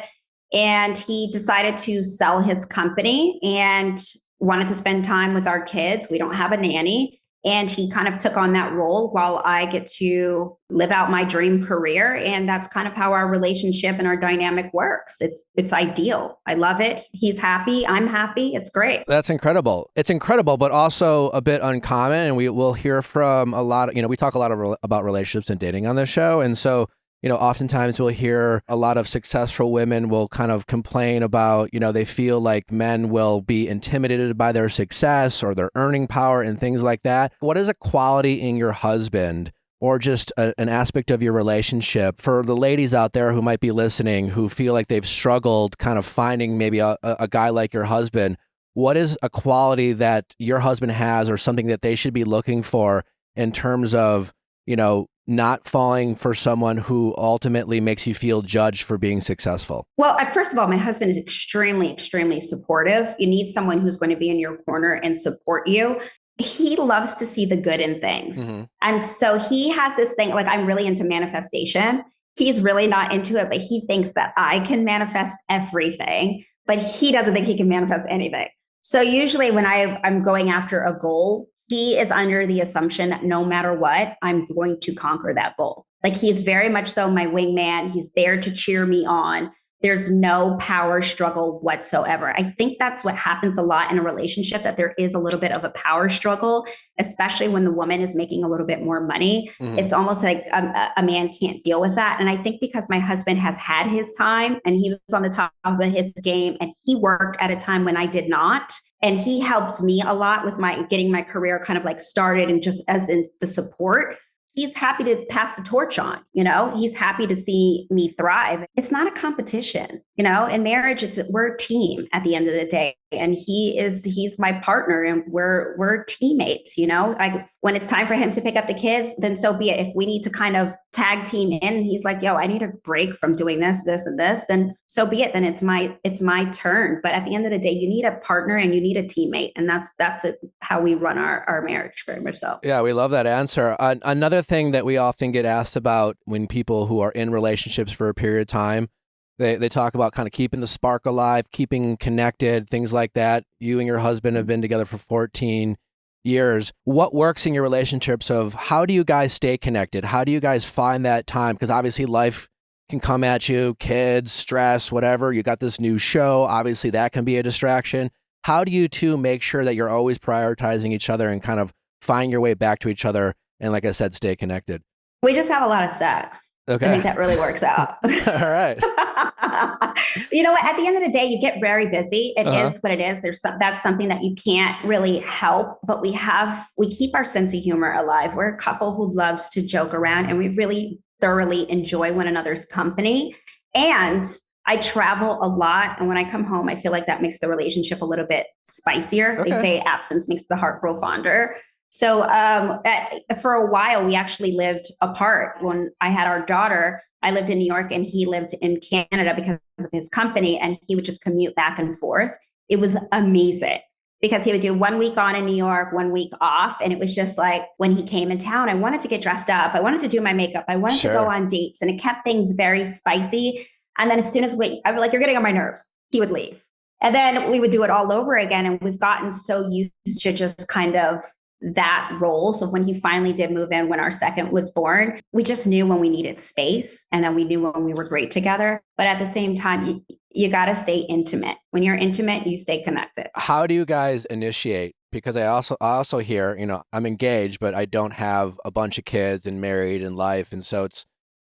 and he decided to sell his company and wanted to spend time with our kids. We don't have a nanny. And he kind of took on that role while I get to live out my dream career. And that's kind of how our relationship and our dynamic works. It's ideal. I love it. He's happy. I'm happy. It's great. That's incredible. It's incredible, but also a bit uncommon. And we will hear from a lot of, we talk a lot about relationships and dating on this show. And so, oftentimes we'll hear a lot of successful women will kind of complain about, they feel like men will be intimidated by their success or their earning power and things like that. What is a quality in your husband or just an aspect of your relationship for the ladies out there who might be listening, who feel like they've struggled kind of finding maybe a guy like your husband? What is a quality that your husband has or something that they should be looking for in terms of, not falling for someone who ultimately makes you feel judged for being successful? Well, first of all, my husband is extremely, extremely supportive. You need someone who's going to be in your corner and support you. He loves to see the good in things. Mm-hmm. And so he has this thing, like, I'm really into manifestation. He's really not into it, but he thinks that I can manifest everything, but he doesn't think he can manifest anything. So usually when I'm going after a goal, he is under the assumption that no matter what, I'm going to conquer that goal. Like, he's very much so my wingman. He's there to cheer me on. There's no power struggle whatsoever. I think that's what happens a lot in a relationship, that there is a little bit of a power struggle, especially when the woman is making a little bit more money. Mm-hmm. It's almost like a man can't deal with that. And I think because my husband has had his time and he was on the top of his game and he worked at a time when I did not. And he helped me a lot with getting my career kind of like started and just as in the support. He's happy to pass the torch on, he's happy to see me thrive. It's not a competition, in marriage, we're a team at the end of the day. And he's my partner and we're teammates, like, when it's time for him to pick up the kids, then so be it. If we need to kind of tag team in and he's like, yo, I need a break from doing this, and this, then so be it. Then it's my turn. But at the end of the day, you need a partner and you need a teammate. And that's how we run our marriage, very much so. Yeah, we love that answer. Another thing that we often get asked about when people who are in relationships for a period of time, they talk about kind of keeping the spark alive, keeping connected, things like that. You and your husband have been together for 14 years. What works in your relationships of how do you guys stay connected? How do you guys find that time? Because obviously life can come at you, kids, stress, whatever. You got this new show. Obviously that can be a distraction. How do you two make sure that you're always prioritizing each other and kind of find your way back to each other? And like I said, stay connected. We just have a lot of sex. Okay. I think that really works out. All right. You know what? At the end of the day, you get very busy. It is what it is. That's something that you can't really help, but we keep our sense of humor alive. We're a couple who loves to joke around and we really thoroughly enjoy one another's company. And I travel a lot. And when I come home, I feel like that makes the relationship a little bit spicier. Okay. They say absence makes the heart grow fonder. So for a while, we actually lived apart. When I had our daughter, I lived in New York and he lived in Canada because of his company, and he would just commute back and forth. It was amazing. because he would do 1 week on in New York, 1 week off. And it was just like when he came in town, I wanted to get dressed up. I wanted to do my makeup. I wanted to go on dates, and it kept things very spicy. And then as soon as I was like, you're getting on my nerves, he would leave. And then we would do it all over again. And we've gotten so used to just kind of that role. So when he finally did move in, when our second was born, we just knew when we needed space, and then we knew when we were great together. But at the same time, you got to stay intimate. When you're intimate, you stay connected. How do you guys initiate? Because I also hear, you know, I'm engaged, but I don't have a bunch of kids and married and life. And so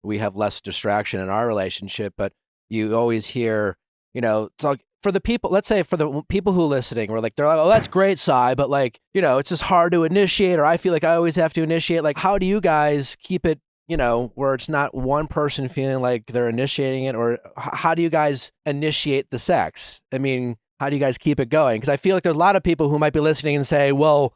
we have less distraction in our relationship, but you always hear, you know, it's like, for the people, let's say for the people who are listening, they're like, oh, that's great, Sai, but like, you know, it's just hard to initiate, or I feel like I always have to initiate. Like, how do you guys keep it, you know, where it's not one person feeling like they're initiating it, or how do you guys initiate the sex? I mean, how do you guys keep it going? Because I feel like there's a lot of people who might be listening and say, well,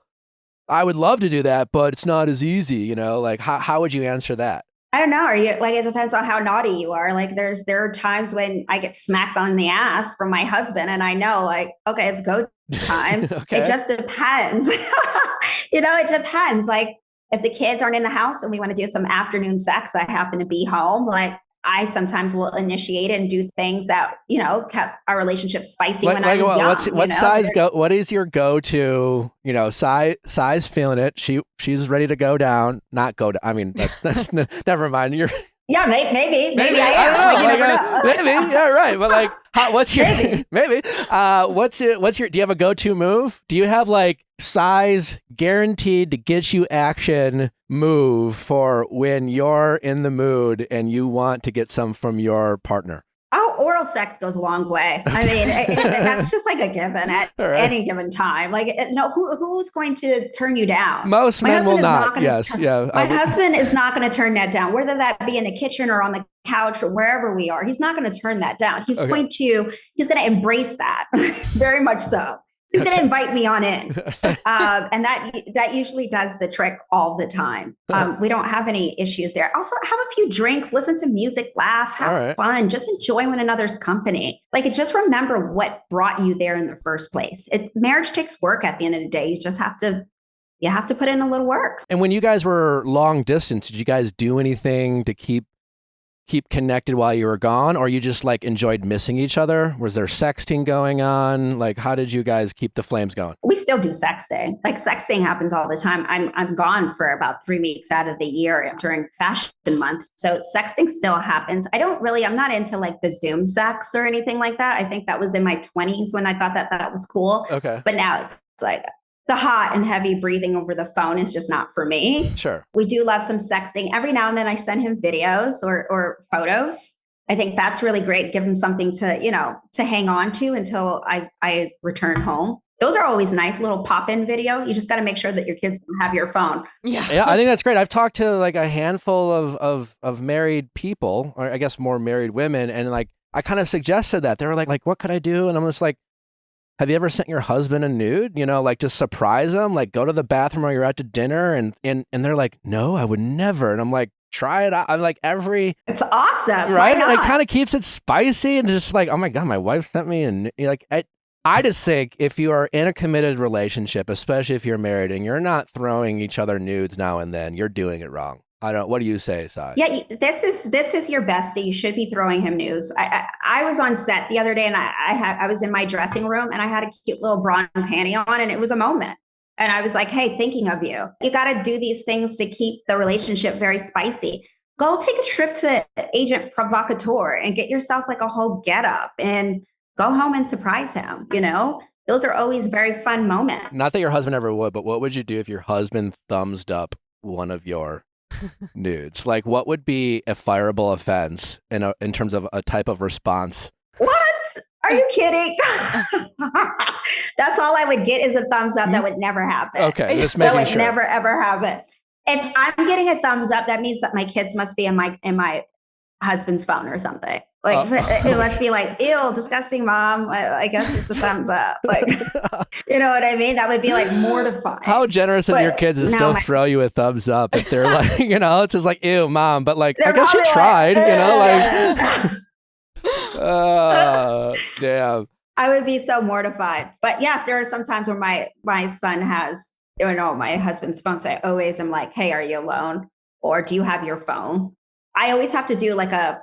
I would love to do that, but it's not as easy, you know, like how would you answer that? I don't know. Are you like, it depends on how naughty you are. Like there are times when I get smacked on the ass from my husband, and I know like, okay, it's go time. Okay. It just depends. You know, it depends. Like if the kids aren't in the house and we want to do some afternoon sex, I happen to be home. Like I sometimes will initiate it and do things that, you know, kept our relationship spicy when I was young. What is your go-to, you know, Sai's feeling it. She's ready to go down, not go down. I mean, that's never mind. Yeah, maybe I am. I don't know. Maybe. Yeah, right. But like, what's your maybe? What's your? Do you have a go-to move? Do you have like Sai's guaranteed to get you action move for when you're in the mood and you want to get some from your partner? Oh, oral sex goes a long way. I mean, that's just like a given at any given time. Like, no, who's going to turn you down? Most men will not. Yes, yeah. My husband is not going to turn that down, whether that be in the kitchen or on the couch or wherever we are. He's not going to turn that down. He's going to embrace that very much so. He's going to invite me on in. And that usually does the trick all the time. We don't have any issues there. Also, have a few drinks, listen to music, laugh, have fun, just enjoy one another's company. Like, just remember what brought you there in the first place. Marriage takes work at the end of the day. You just have to put in a little work. And when you guys were long distance, did you guys do anything to keep connected while you were gone, or you just like enjoyed missing each other? Was there sexting going on? Like, how did you guys keep the flames going? We still do sexting. Like, sexting happens all the time. I'm gone for about 3 weeks out of the year during fashion month. So sexting still happens. I'm not into like the Zoom sex or anything like that. I think that was in my 20s when I thought that was cool. Okay. But now it's like the hot and heavy breathing over the phone is just not for me. Sure. We do love some sexting. Every now and then I send him videos or photos. I think that's really great. Give him something to hang on to until I return home. Those are always nice, little pop-in video. You just got to make sure that your kids don't have your phone. Yeah, I think that's great. I've talked to like a handful of married people, or I guess more married women, and like I kind of suggested that. They were like, what could I do? And I'm just like, have you ever sent your husband a nude? You know, like, just surprise him, like go to the bathroom while you're out to dinner. And they're like, no, I would never. And I'm like, try it out. I'm like, it's awesome. Right. And it kind of keeps it spicy and just like, oh my God, my wife sent me. And like, I just think if you are in a committed relationship, especially if you're married and you're not throwing each other nudes now and then, you're doing it wrong. What do you say, Sai? Yeah, this is your bestie. You should be throwing him nudes. I was on set the other day and I was in my dressing room and I had a cute little bra and panty on, and it was a moment. And I was like, hey, thinking of you. You got to do these things to keep the relationship very spicy. Go take a trip to Agent Provocateur and get yourself like a whole getup and go home and surprise him. You know, those are always very fun moments. Not that your husband ever would, but what would you do if your husband thumbs up one of your nudes? Like, what would be a fireable offense in terms of a type of response? What? Are you kidding? That's all I would get is a thumbs up. That would never happen. Okay, just making sure. That would never ever happen. If I'm getting a thumbs up, that means that my kids must be in my husband's phone or something. Like it must be like, ew, disgusting, mom. I guess it's a thumbs up. Like, you know what I mean? That would be like mortifying. How generous of your kids to still throw you a thumbs up if they're like, you know, it's just like, ew, mom. But like, I guess you tried, you know, like, oh, damn. I would be so mortified. But yes, there are some times where my son has, my husband's phone. So I always am like, hey, are you alone? Or do you have your phone? I always have to do like a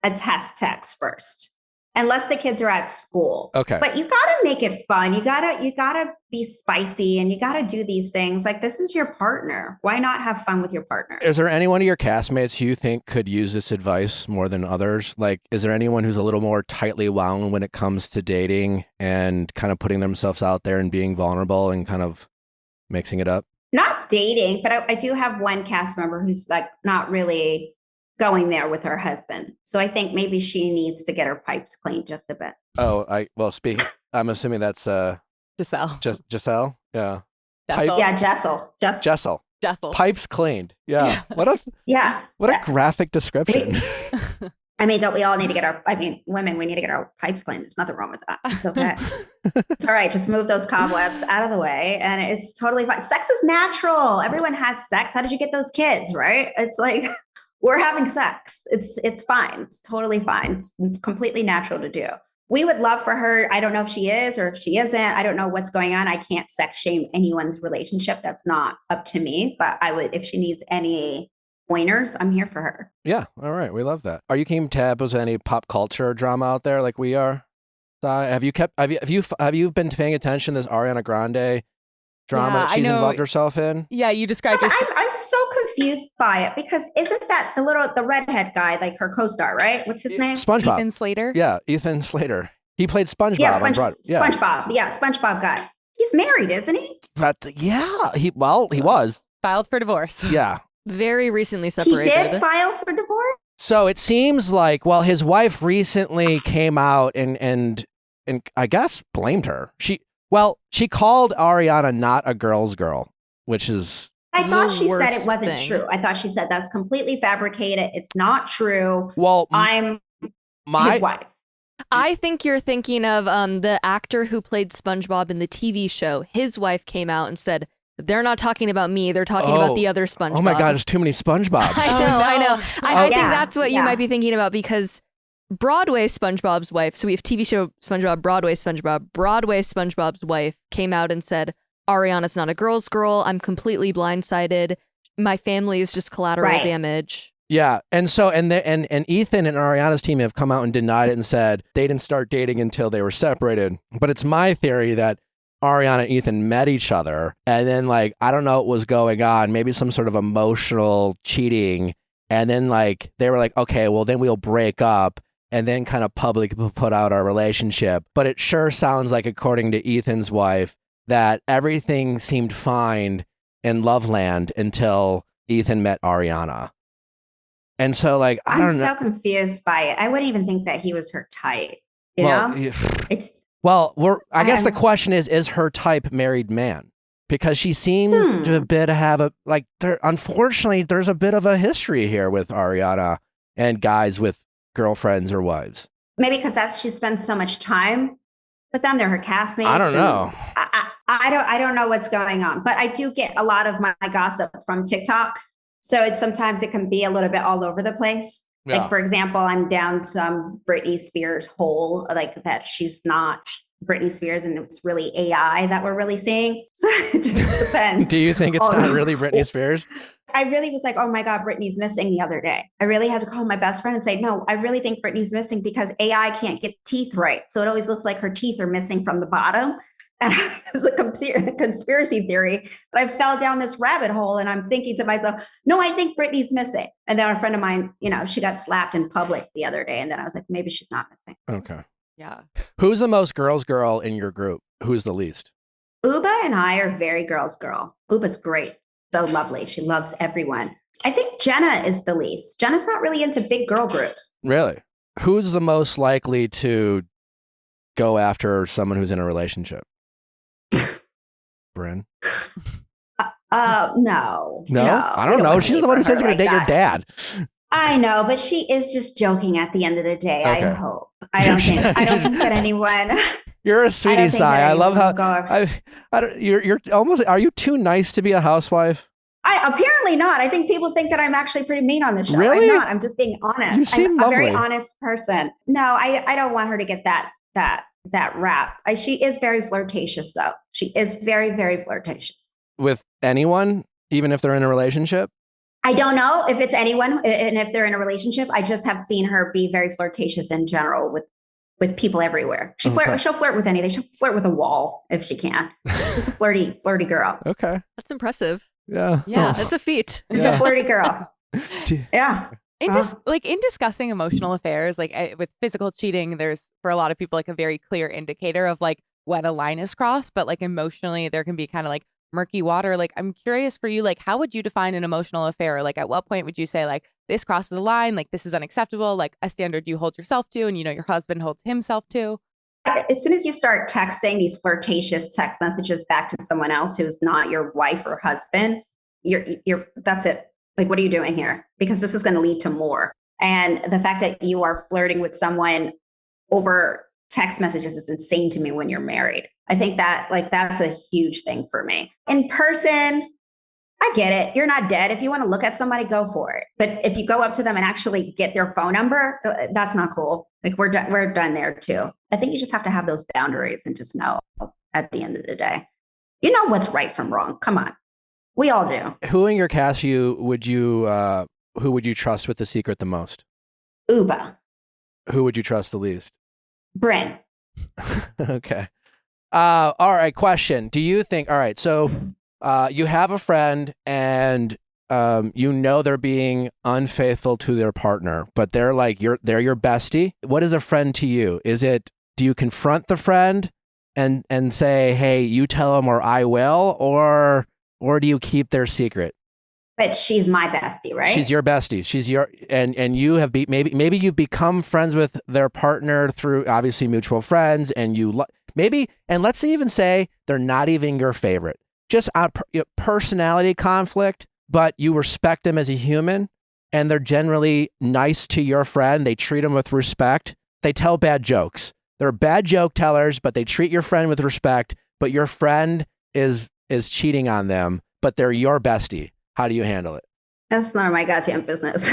test text first, unless the kids are at school. Okay. But you gotta make it fun. You gotta be spicy, and you gotta do these things. Like, this is your partner. Why not have fun with your partner? Is there anyone of your castmates who you think could use this advice more than others? Like, is there anyone who's a little more tightly wound when it comes to dating and kind of putting themselves out there and being vulnerable and kind of mixing it up? Not dating, but I do have one cast member who's like not really going there with her husband. So I think maybe she needs to get her pipes cleaned just a bit. I'm assuming that's Giselle. Giselle? Yeah. Jessel. Yeah, Jessel. Jessel. Pipes cleaned. Yeah. What a graphic description. I mean, don't we all need to get women, we need to get our pipes cleaned. There's nothing wrong with that. It's okay. It's all right. Just move those cobwebs out of the way, and it's totally fine. Sex is natural. Everyone has sex. How did you get those kids, right? It's like, we're having sex. It's fine. It's totally fine. It's completely natural to do. We would love for her. I don't know if she is or if she isn't. I don't know what's going on. I can't sex shame anyone's relationship. That's not up to me. But I would, if she needs any pointers, I'm here for her. Yeah. All right. We love that. Are you keeping tabs on any pop culture drama out there like we are? Have you been paying attention to this Ariana Grande drama that she's involved herself in? Yeah, you described her. I'm so confused by it, because isn't that the redhead guy, like her co-star, right? What's his name? SpongeBob. Ethan Slater. Yeah, Ethan Slater. He played SpongeBob on Broadway. Yeah. SpongeBob. Yeah, SpongeBob guy. He's married, isn't he? But yeah, he was. Filed for divorce. Yeah. Very recently separated. He did file for divorce? So it seems like, his wife recently came out and I guess blamed her. She called Ariana not a girl's girl, which is... I thought she said it worst wasn't thing. true. I thought she said that's completely fabricated. It's not true. Well, I'm his wife. I think you're thinking of the actor who played SpongeBob in the TV show. His wife came out and said, they're not talking about me. They're talking about the other SpongeBob. Oh my God, there's too many SpongeBobs. I know. I think that's what you yeah. might be thinking about, because Broadway SpongeBob's wife, so we have TV show SpongeBob, Broadway SpongeBob's wife came out and said, Ariana's not a girl's girl. I'm completely blindsided. My family is just collateral damage. Yeah, and so and Ethan and Ariana's team have come out and denied it and said they didn't start dating until they were separated. But it's my theory that Ariana and Ethan met each other, and then I don't know what was going on, maybe some sort of emotional cheating, and then they were like, okay, well then we'll break up, and then kind of publicly put out our relationship. But it sure sounds like, according to Ethan's wife, that everything seemed fine in Loveland until Ethan met Ariana. And so I'm so confused by it. I wouldn't even think that he was her type. You know? It's I guess the question is her type married man? Because she seems to have unfortunately, there's a bit of a history here with Ariana and guys with girlfriends or wives. Maybe because she spends so much time with them. They're her castmates. I don't know. I don't know what's going on, but I do get a lot of my gossip from TikTok. So sometimes it can be a little bit all over the place. Yeah. Like, for example, I'm down some Britney Spears hole, that she's not Britney Spears and it's really AI that we're really seeing. So it just depends. Do you think it's not really Britney Spears? I really was like, oh my God, Britney's missing the other day. I really had to call my best friend and say, no, I really think Britney's missing because AI can't get teeth right. So it always looks like her teeth are missing from the bottom. And it's a conspiracy theory, but I fell down this rabbit hole and I'm thinking to myself, no, I think Britney's missing. And then a friend of mine, she got slapped in public the other day. And then I was like, maybe she's not missing. Okay. Yeah. Who's the most girl's girl in your group? Who's the least? Uba and I are very girl's girl. Uba's great. So lovely. She loves everyone. I think Jenna is the least. Jenna's not really into big girl groups. Really? Who's the most likely to go after someone who's in a relationship? Bryn? No. I don't know. She's the one who says she's going to date your dad. I know, but she is just joking at the end of the day. Okay. I hope. I don't think that anyone. You're a sweetie, Sai. I love how you're almost. Are you too nice to be a housewife? Apparently not. I think people think that I'm actually pretty mean on the show. Really? I'm not. I'm just being honest. You seem I'm lovely. a very honest person. No, I don't want her to get that that rap. She is very flirtatious, though. She is very, very flirtatious. With anyone, even if they're in a relationship? I don't know if it's anyone and if they're in a relationship. I just have seen her be very flirtatious in general with people everywhere. She'll flirt with anything. She'll flirt with a wall if she can. She's a flirty girl. Okay. That's impressive. Yeah. Yeah, that's a feat. She's a flirty girl. Yeah. In discussing emotional affairs, like with physical cheating, there's for a lot of people like a very clear indicator of like when a line is crossed, but like emotionally there can be kind of like murky water. Like I'm curious for you, like how would you define an emotional affair? Like at what point would you say like this crosses the line, like this is unacceptable, like a standard you hold yourself to and your husband holds himself to? As soon as you start texting these flirtatious text messages back to someone else who's not your wife or husband, you're that's it. Like, what are you doing here? Because this is going to lead to more. And the fact that you are flirting with someone over text messages is insane to me when you're married. I think that that's a huge thing for me. In person, I get it. You're not dead. If you want to look at somebody, go for it. But if you go up to them and actually get their phone number, that's not cool. Like we're done there too. I think you just have to have those boundaries and just know at the end of the day, you know what's right from wrong. Come on. We all do. Who in your cast who would you trust with the secret the most? Uba. Who would you trust the least? Bryn. Okay. All right. Question. Do you think, all right, so you have a friend and they're being unfaithful to their partner, but they're your bestie. What is a friend to you? Do you confront the friend and say, hey, you tell them or I will, or do you keep their secret? But she's my bestie, right? She's your bestie. She's your and you have maybe you've become friends with their partner through obviously mutual friends, and and let's even say they're not even your favorite, just on personality conflict, but you respect them as a human, and they're generally nice to your friend. They treat them with respect. They tell bad jokes. They're bad joke tellers, but they treat your friend with respect. But your friend is cheating on them, but they're your bestie. How do you handle it? That's none of my goddamn business.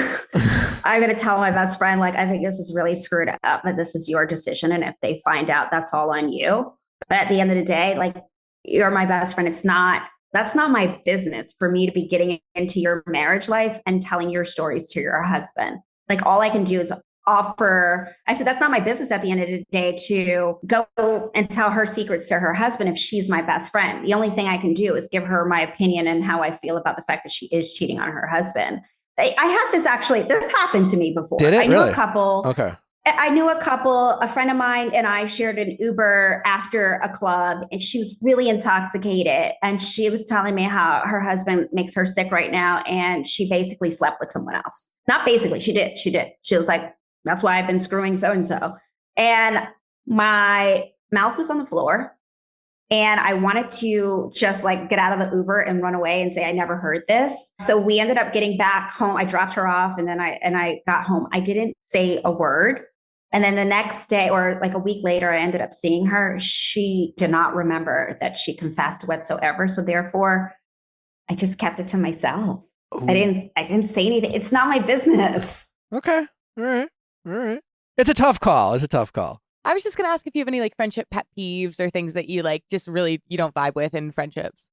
I'm going to tell my best friend, like, I think this is really screwed up, but this is your decision. And if they find out, that's all on you. But at the end of the day, like, you're my best friend. That's not my business for me to be getting into your marriage life and telling your stories to your husband. Like, all I can do is offer. I said, that's not my business at the end of the day to go and tell her secrets to her husband if she's my best friend. The only thing I can do is give her my opinion and how I feel about the fact that she is cheating on her husband. I had this happened to me before. Did it? I knew really? A couple. Okay. I knew a couple, a friend of mine and I shared an Uber after a club, and she was really intoxicated. And she was telling me how her husband makes her sick right now. And she basically slept with someone else. Not basically, she did. She was like, that's why I've been screwing so-and-so. And my mouth was on the floor. And I wanted to just like get out of the Uber and run away and say, I never heard this. So we ended up getting back home. I dropped her off and then I got home. I didn't say a word. And then the next day or like a week later, I ended up seeing her. She did not remember that she confessed whatsoever. So therefore, I just kept it to myself. Ooh. I didn't say anything. It's not my business. Okay. All right. It's a tough call. I was just going to ask if you have any like friendship pet peeves or things that you like just really you don't vibe with in friendships.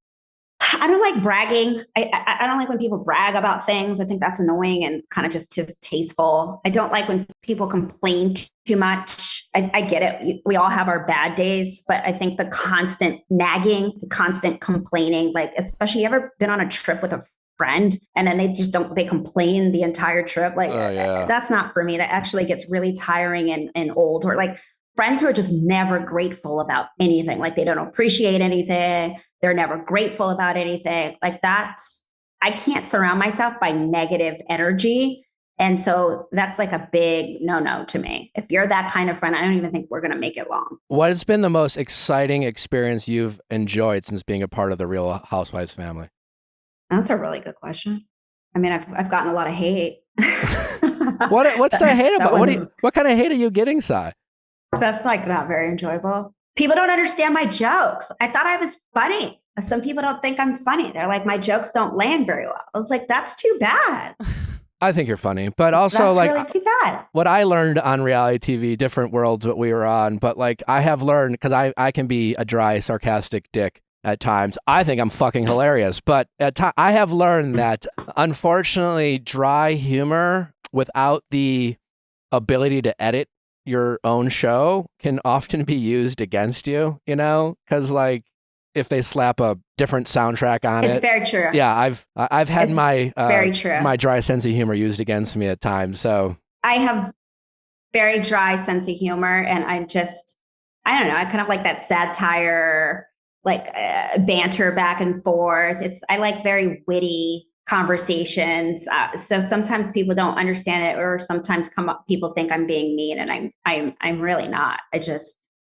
I don't like bragging. I don't like when people brag about things. I think that's annoying and kind of just distasteful. I don't like when people complain too much. I get it. We all have our bad days, but I think the constant nagging, the constant complaining, like especially you ever been on a trip with a friend and then they complain the entire trip. Like that's not for me. That actually gets really tiring and old. Or like friends who are just never grateful about anything. Like they don't appreciate anything. They're never grateful about anything. Like I can't surround myself by negative energy. And so that's like a big no to me. If you're that kind of friend, I don't even think we're going to make it long. What has been the most exciting experience you've enjoyed since being a part of the Real Housewives family? That's a really good question. I mean, I've gotten a lot of hate. What's the hate about? What kind of hate are you getting, Sai? That's like not very enjoyable. People don't understand my jokes. I thought I was funny. Some people don't think I'm funny. They're like, my jokes don't land very well. I was like, that's too bad. I think you're funny, but also That's like really too bad. what I learned on reality TV, different worlds what we were on, but like I have learned, because I can be a dry, sarcastic dick at times. I think I'm fucking hilarious, but I have learned that unfortunately dry humor without the ability to edit your own show can often be used against you, you know? Because like if they slap a different soundtrack on It's it. very true. Yeah, I've had It's my very true. my dry sense of humor used against me at times. So I have very dry sense of humor, and I don't know. I kind of like that satire, like banter back and forth. I like very witty conversations. So sometimes people don't understand it, or sometimes people think I'm being mean, and I'm really not.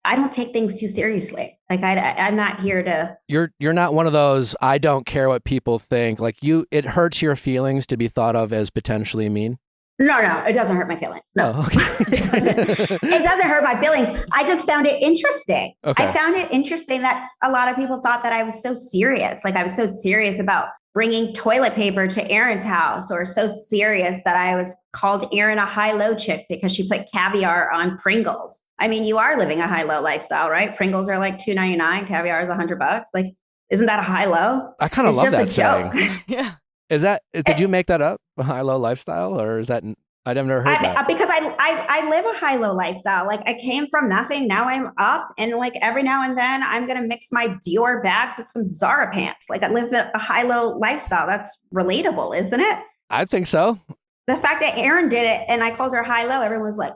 I don't take things too seriously. Like I'm not here to. You're not one of those. I don't care what people think. Like it hurts your feelings to be thought of as potentially mean. No, it doesn't hurt my feelings. No, oh, okay. It doesn't hurt my feelings. I just found it interesting. Okay. I found it interesting that a lot of people thought that I was so serious. Like I was so serious about bringing toilet paper to Erin's house, or so serious that I was called Erin a high-low chick because she put caviar on Pringles. I mean, you are living a high-low lifestyle, right? Pringles are like $2.99, caviar is $100. Like, isn't that a high-low? I kind of love that saying. Yeah. Did you make that up? A high-low lifestyle, or is that? I've never heard that. Because I live a high-low lifestyle. Like I came from nothing. Now I'm up. And like every now and then I'm going to mix my Dior bags with some Zara pants. Like I live a high-low lifestyle. That's relatable, isn't it? I think so. The fact that Erin did it and I called her high-low, everyone was like,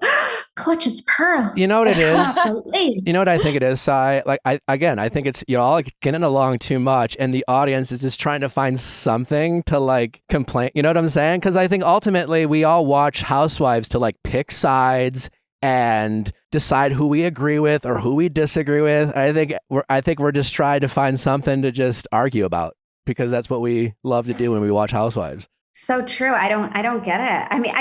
clutches pearls. You know what it is? Believe. You know what I think it is, Sai? Like I think it's you're all getting along too much, and the audience is just trying to find something to like complain. You know what I'm saying? Because I think ultimately we all watch Housewives to like pick sides and decide who we agree with or who we disagree with. I think we're just trying to find something to just argue about, because that's what we love to do when we watch Housewives. So true. I don't get it. I mean,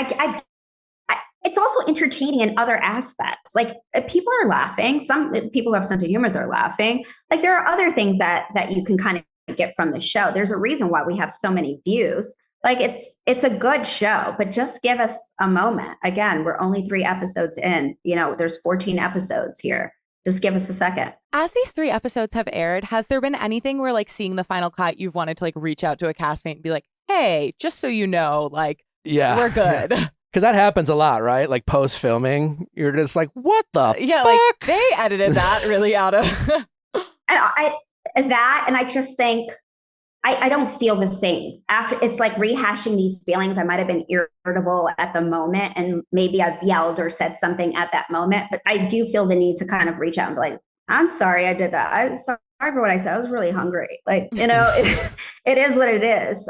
it's also entertaining in other aspects. Like people are laughing. Some people who have sense of humor are laughing. Like there are other things that you can kind of get from the show. There's a reason why we have so many views. Like it's a good show, but just give us a moment. Again, we're only 3 episodes in. You know, there's 14 episodes here. Just give us a second. As these 3 episodes have aired, has there been anything where like seeing the final cut, you've wanted to like reach out to a castmate and be like, hey, just so you know, like, yeah, we're good. Because that happens a lot, right? Like post filming, you're just like, what the yeah, fuck? Like they edited that really out of. and I just think I don't feel the same after. It's like rehashing these feelings. I might have been irritable at the moment, and maybe I've yelled or said something at that moment, but I do feel the need to kind of reach out and be like, I'm sorry I did that. I'm sorry for what I said. I was really hungry. Like, you know, it is what it is.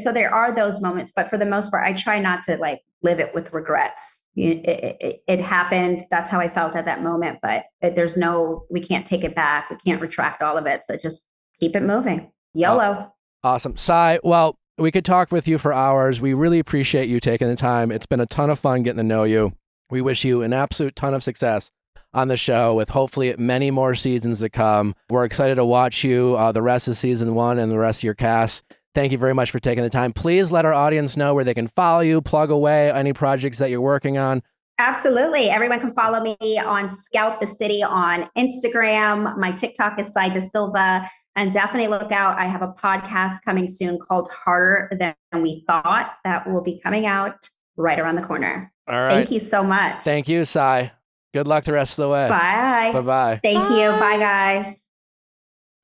So there are those moments, but for the most part, I try not to like live it with regrets. It happened. That's how I felt at that moment, but we can't take it back. We can't retract all of it. So just keep it moving. YOLO. Awesome. Sai, well, we could talk with you for hours. We really appreciate you taking the time. It's been a ton of fun getting to know you. We wish you an absolute ton of success on the show, with hopefully many more seasons to come. We're excited to watch you the rest of season 1 and the rest of your cast. Thank you very much for taking the time. Please let our audience know where they can follow you, plug away any projects that you're working on. Absolutely. Everyone can follow me on Scout the City on Instagram. My TikTok is Sai De Silva. And definitely look out. I have a podcast coming soon called Harder Than We Thought that will be coming out right around the corner. All right. Thank you so much. Thank you, Sai. Good luck the rest of the way. Bye. Bye-bye. Thank you. Bye, guys.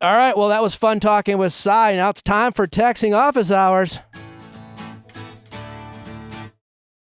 All right. Well, that was fun talking with Sai. Now it's time for texting office hours.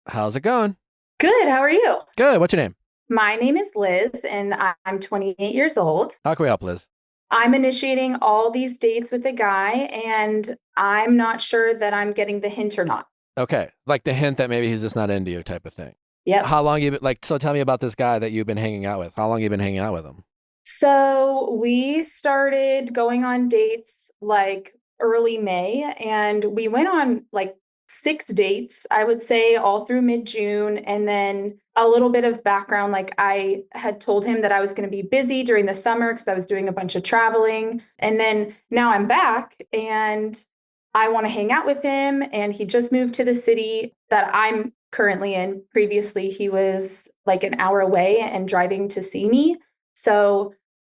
How's it going? Good. How are you? Good. What's your name? My name is Liz, and I'm 28 years old. How can we help, Liz? I'm initiating all these dates with a guy, and I'm not sure that I'm getting the hint or not. Okay. Like the hint that maybe he's just not into you type of thing. Yep. How long you been, so tell me about this guy that you've been hanging out with. How long you been hanging out with him? So we started going on dates like early May, and we went on like 6 dates, I would say, all through mid-June. And then a little bit of background, like I had told him that I was going to be busy during the summer because I was doing a bunch of traveling. And then now I'm back, and I want to hang out with him. And he just moved to the city that I'm currently in. Previously, he was like an hour away and driving to see me. So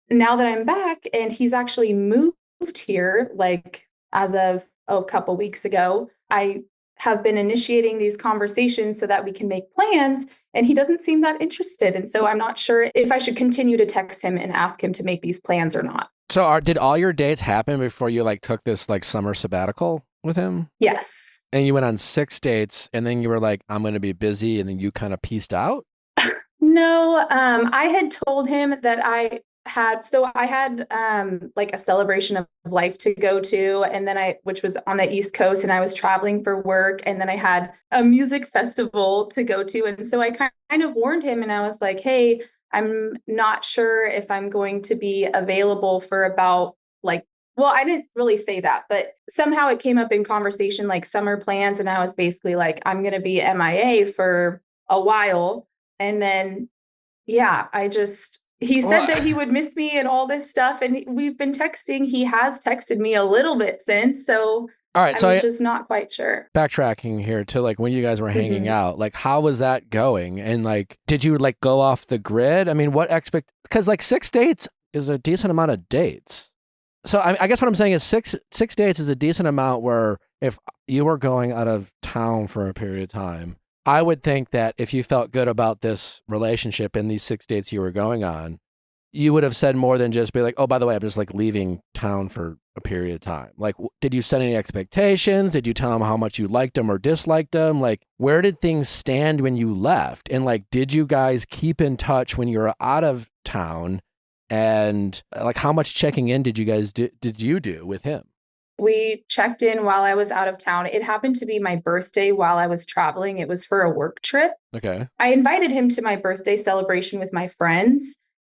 now that I'm back and he's actually moved here, like as of a couple weeks ago, I have been initiating these conversations so that we can make plans. And he doesn't seem that interested. And so I'm not sure if I should continue to text him and ask him to make these plans or not. So did all your dates happen before you like took this like summer sabbatical with him? Yes. And you went on 6 dates and then you were like, I'm going to be busy. And then you kind of pieced out? No, I had told him that I had like a celebration of life to go to, and then which was on the East Coast, and I was traveling for work, and then I had a music festival to go to. And so I kind of warned him, and I was like, hey, I'm not sure if I'm going to be available for about like, well, I didn't really say that, but somehow it came up in conversation, like summer plans. And I was basically like, I'm going to be MIA for a while. And then, yeah, he said that he would miss me and all this stuff. And we've been texting. He has texted me a little bit since. So all right, I'm just not quite sure. Backtracking here to like when you guys were hanging out, like how was that going? And like, did you like go off the grid? I mean, because like 6 dates is a decent amount of dates. So I guess what I'm saying is six dates is a decent amount where if you were going out of town for a period of time, I would think that if you felt good about this relationship and these 6 dates you were going on, you would have said more than just be like, oh, by the way, I'm just like leaving town for a period of time. Like, did you set any expectations? Did you tell him how much you liked him or disliked him? Like, where did things stand when you left? And like, did you guys keep in touch when you were out of town? And like, how much checking in did you guys do with him? We checked in while I was out of town. It happened to be my birthday while I was traveling. It was for a work trip. Okay. I invited him to my birthday celebration with my friends.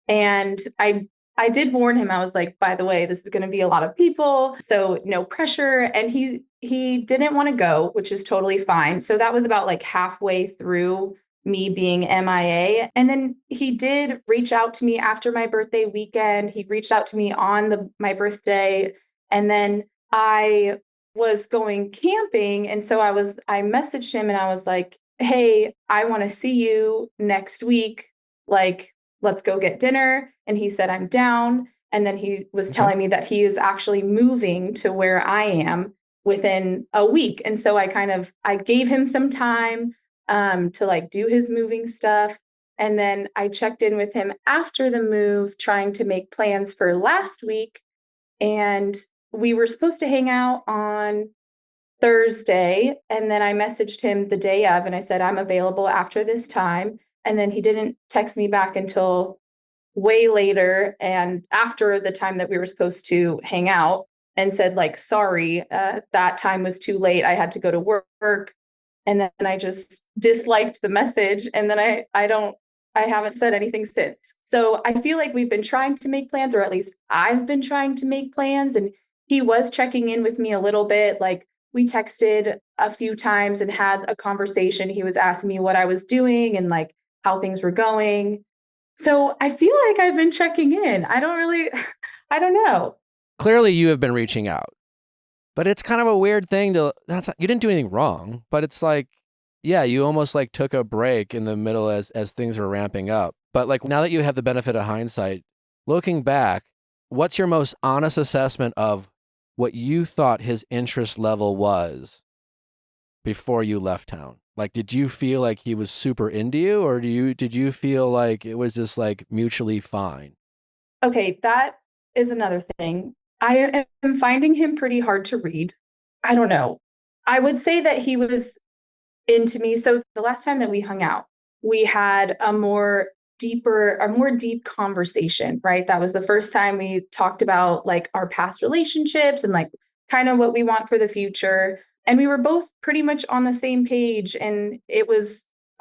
And I did warn him. I was like, by the way, this is going to be a lot of people, so no pressure. And he didn't want to go, which is totally fine. So that was about like halfway through me being MIA. And then he did reach out to me after my birthday weekend. He reached out to me on my birthday. And then I was going camping. And so I messaged him and I was like, hey, I want to see you next week. Like, let's go get dinner. And he said, I'm down. And then he was telling me that he is actually moving to where I am within a week. And so I gave him some time to like do his moving stuff. And then I checked in with him after the move, trying to make plans for last week. And we were supposed to hang out on Thursday. And then I messaged him the day of, and I said, I'm available after this time. And then he didn't text me back until way later and after the time that we were supposed to hang out, and said like, sorry, that time was too late. I had to go to work. And then I just disliked the message. And then I haven't said anything since. So I feel like we've been trying to make plans, or at least I've been trying to make plans. And he was checking in with me a little bit. Like, we texted a few times and had a conversation. He was asking me what I was doing and like how things were going. So I feel like I've been checking in. I don't know. Clearly you have been reaching out, but it's kind of a weird thing you didn't do anything wrong, but it's like, yeah, you almost like took a break in the middle as things were ramping up. But like, now that you have the benefit of hindsight, looking back, what's your most honest assessment of what you thought his interest level was before you left town? Like, did you feel like he was super into you, or did you feel like it was just like mutually fine? Okay, that is another thing. I am finding him pretty hard to read. I don't know. I would say that he was into me. So the last time that we hung out, we had a more deep conversation, right? That was the first time we talked about like our past relationships and like kind of what we want for the future. And we were both pretty much on the same page. And I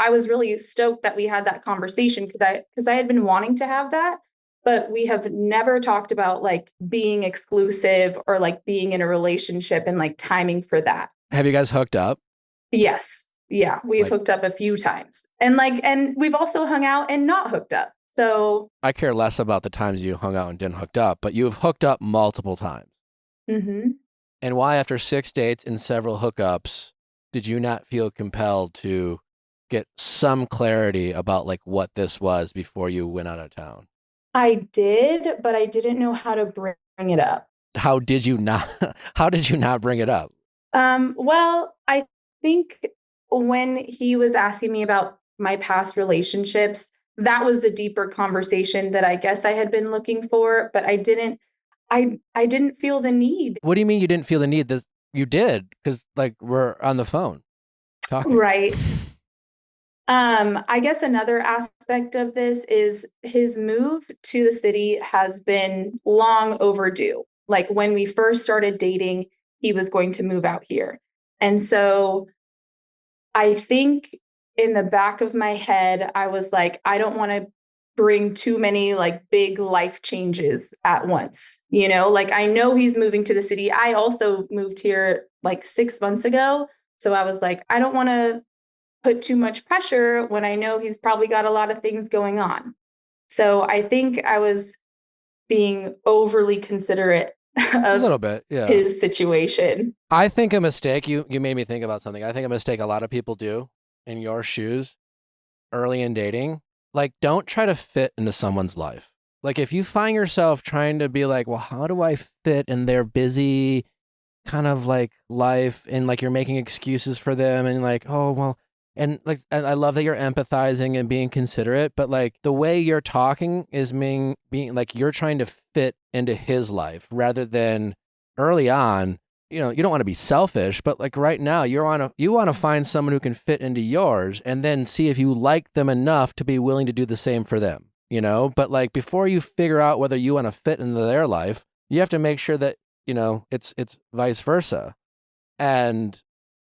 was really stoked that we had that conversation because I had been wanting to have that, but we have never talked about like being exclusive or like being in a relationship and like timing for that. Have you guys hooked up? Yes. Yeah. We've hooked up a few times, and we've also hung out and not hooked up. So I care less about the times you hung out and didn't hooked up, but you've hooked up multiple times. Mm-hmm. And why, after 6 dates and several hookups, did you not feel compelled to get some clarity about like what this was before you went out of town? I did, but I didn't know how to bring it up. How did you not bring it up? Well, I think when he was asking me about my past relationships, that was the deeper conversation that I guess I had been looking for, but I didn't feel the need. What do you mean you didn't feel the need? You did, because like we're on the phone talking. Right. I guess another aspect of this is his move to the city has been long overdue. Like when we first started dating, he was going to move out here. And so I think in the back of my head, I was like, I don't want to bring too many like big life changes at once. You know, like I know he's moving to the city. I also moved here like 6 months ago. So I was like, I don't want to put too much pressure when I know he's probably got a lot of things going on. So I think I was being overly considerate A of little bit, yeah. his situation. I think a mistake, you made me think about something. I think a mistake a lot of people do in your shoes early in dating, like don't try to fit into someone's life. Like if you find yourself trying to be like, well, how do I fit in their busy kind of like life, and like you're making excuses for them, and like, oh, well, and like I love that you're empathizing and being considerate, but like the way you're talking is being like you're trying to fit into his life rather than early on. You know, you don't want to be selfish, but like right now you want to find someone who can fit into yours, and then see if you like them enough to be willing to do the same for them, you know? But like before you figure out whether you want to fit into their life, you have to make sure that, you know, it's vice versa. And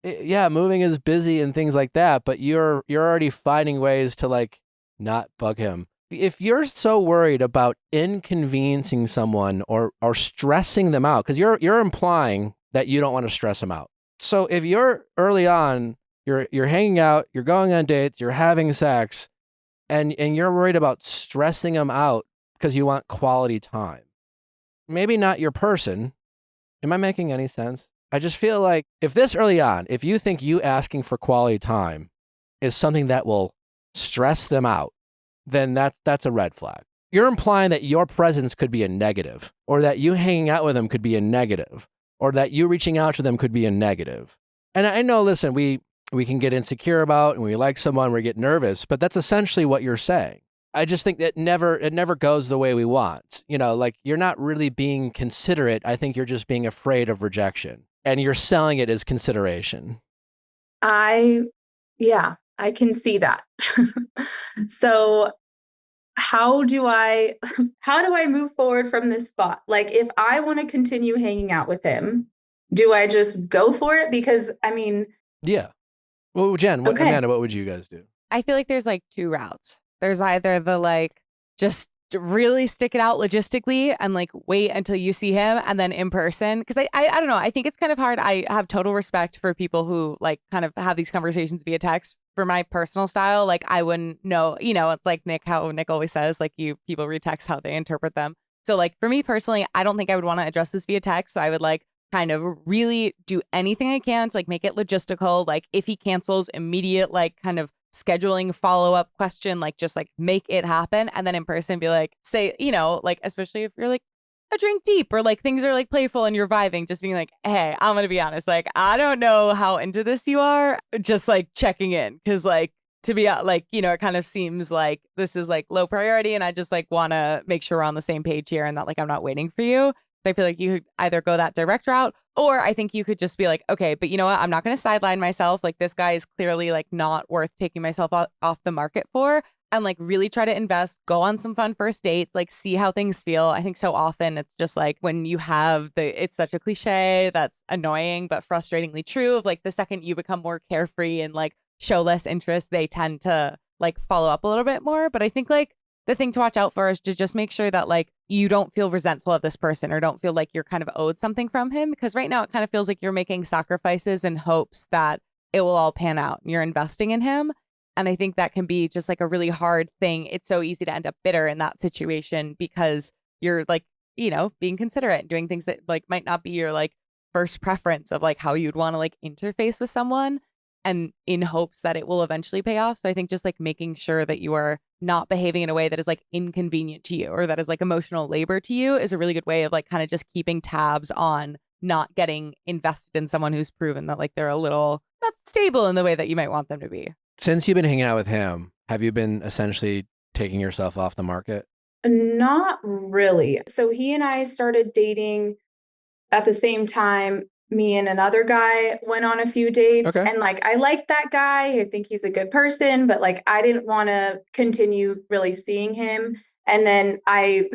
yeah, moving is busy and things like that, but you're already finding ways to like not bug him. If you're so worried about inconveniencing someone or stressing them out, because you're implying that you don't want to stress them out. So if you're early on, you're hanging out, you're going on dates, you're having sex, and you're worried about stressing them out because you want quality time. Maybe not your person. Am I making any sense? I just feel like if this early on, if you think you asking for quality time is something that will stress them out, then that's a red flag. You're implying that your presence could be a negative, or that you hanging out with them could be a negative, or that you reaching out to them could be a negative. And I know, listen, we can get insecure about, and we like someone, we get nervous, but that's essentially what you're saying. I just think that it never goes the way we want. You know, like you're not really being considerate. I think you're just being afraid of rejection, and you're selling it as consideration. Yeah, I can see that. So how do I move forward from this spot? Like if I want to continue hanging out with him, do I just go for it? Because I mean, yeah. Well, Jen, Okay. Amanda, what would you guys do? I feel like there's like two routes. There's either the like just really stick it out logistically and like wait until you see him and then in person. Because I don't know. I think it's kind of hard. I have total respect for people who like kind of have these conversations via text. For my personal style, like I wouldn't know, you know, it's like how Nick always says, like people read text how they interpret them. So like for me personally, I don't think I would want to address this via text. So I would like kind of really do anything I can to like make it logistical. Like if he cancels, immediate like kind of scheduling follow-up question, like just like make it happen. And then in person be like, say, you know, like especially if you're like a drink deep or like things are like playful and you're vibing, just being like, hey, I'm gonna be honest, like I don't know how into this you are, just like checking in, because like to be like, you know, it kind of seems like this is like low priority and I just like want to make sure we're on the same page here and that like I'm not waiting for you. So I feel like you could either go that direct route, or I think you could just be like, okay, but you know what, I'm not going to sideline myself, like this guy is clearly like not worth taking myself off the market for, and like really try to invest, go on some fun first dates, like see how things feel. I think so often it's just like when you have it's such a cliche that's annoying but frustratingly true of like the second you become more carefree and like show less interest, they tend to like follow up a little bit more. But I think like the thing to watch out for is to just make sure that like you don't feel resentful of this person or don't feel like you're kind of owed something from him, because right now it kind of feels like you're making sacrifices in hopes that it will all pan out and you're investing in him. And I think that can be just like a really hard thing. It's so easy to end up bitter in that situation because you're like, you know, being considerate and doing things that like might not be your like first preference of like how you'd want to like interface with someone, and in hopes that it will eventually pay off. So I think just like making sure that you are not behaving in a way that is like inconvenient to you or that is like emotional labor to you is a really good way of like kind of just keeping tabs on not getting invested in someone who's proven that like they're a little not stable in the way that you might want them to be. Since you've been hanging out with him, have you been essentially taking yourself off the market? Not really. So he and I started dating at the same time. Me and another guy went on a few dates. Okay. And like, I like that guy. I think he's a good person, but like, I didn't want to continue really seeing him. And then I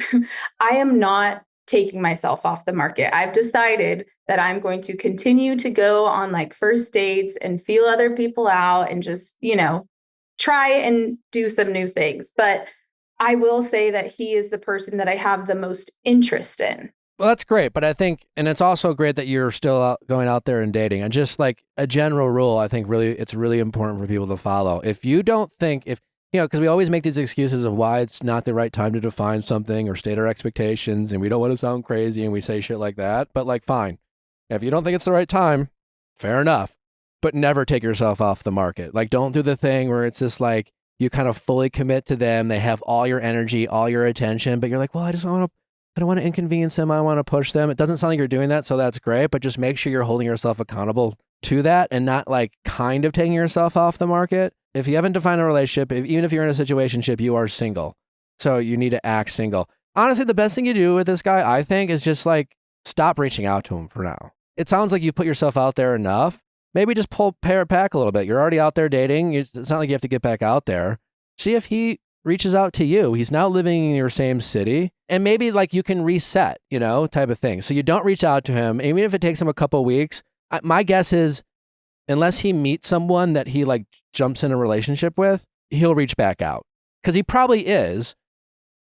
am not taking myself off the market. I've decided that I'm going to continue to go on like first dates and feel other people out and just, you know, try and do some new things. But I will say that he is the person that I have the most interest in. Well, that's great. But I think, and it's also great that you're still going out there and dating. And just like a general rule, I think really, it's really important for people to follow. If you don't think, if, you know, because we always make these excuses of why it's not the right time to define something or state our expectations, and we don't want to sound crazy and we say shit like that. But like, fine. If you don't think it's the right time, fair enough. But never take yourself off the market. Like, don't do the thing where it's just like you kind of fully commit to them. They have all your energy, all your attention, but you're like, well, I don't want to inconvenience them. I want to push them. It doesn't sound like you're doing that, so that's great. But just make sure you're holding yourself accountable to that and not like kind of taking yourself off the market. If you haven't defined a relationship, even if you're in a situationship, you are single. So you need to act single. Honestly, the best thing you do with this guy, I think, is just like stop reaching out to him for now. It sounds like you've put yourself out there enough. Maybe just pair it back a little bit. You're already out there dating. It's not like you have to get back out there. See if he reaches out to you. He's now living in your same city. And maybe like you can reset, you know, type of thing. So you don't reach out to him. Even if it takes him a couple of weeks, my guess is unless he meets someone that he like jumps in a relationship with, he'll reach back out. Because he probably is,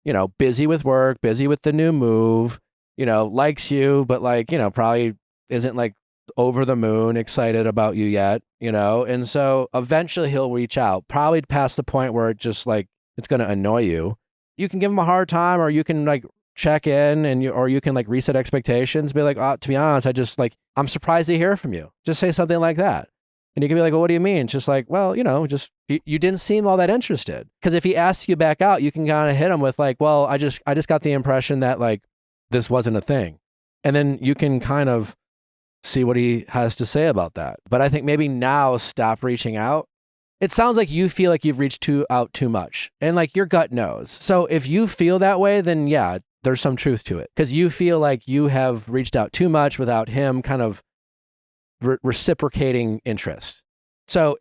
you know, busy with work, busy with the new move, you know, likes you, but like, you know, probably isn't like over the moon excited about you yet, you know? And so eventually he'll reach out, probably past the point where it just like, it's going to annoy you. You can give him a hard time, or you can like check in or you can like reset expectations, be like, oh, to be honest, I'm surprised to hear from you. Just say something like that. And you can be like, well, what do you mean? It's just like, well, you know, just, you didn't seem all that interested. Because if he asks you back out, you can kind of hit him with like, well, I just got the impression that like this wasn't a thing. And then you can kind of see what he has to say about that. But I think maybe now stop reaching out. It sounds like you feel like you've reached out too much, and like your gut knows. So if you feel that way, then yeah, there's some truth to it, because you feel like you have reached out too much without him kind of reciprocating interest. So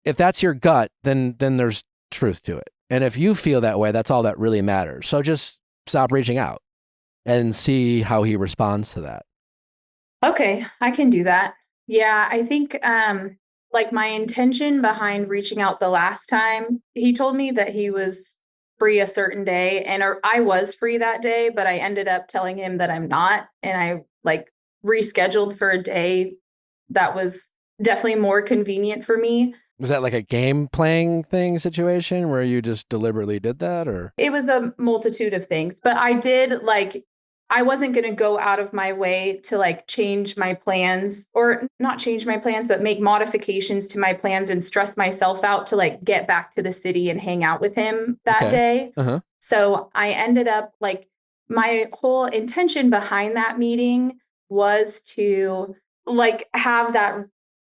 if that's your gut, then there's truth to it. And if you feel that way, that's all that really matters. So just stop reaching out and see how he responds to that. Okay, I can do that. Yeah, I think like my intention behind reaching out the last time, he told me that he was free a certain day, and I was free that day, but I ended up telling him that I'm not, and I like rescheduled for a day that was definitely more convenient for me. Was that like a game playing thing situation where you just deliberately did that, or? It was a multitude of things, but I did like, I wasn't going to go out of my way to like change my plans, or not change my plans, but make modifications to my plans and stress myself out to like get back to the city and hang out with him that day. Uh-huh. So I ended up like, my whole intention behind that meeting was to like have that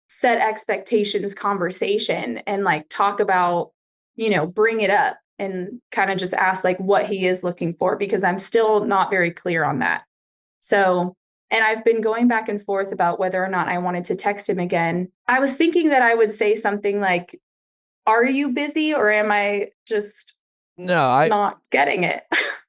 set expectations conversation and like talk about, you know, bring it up and kind of just ask like what he is looking for, because I'm still not very clear on that. So, and I've been going back and forth about whether or not I wanted to text him again. I was thinking that I would say something like, are you busy, or am I just not getting it?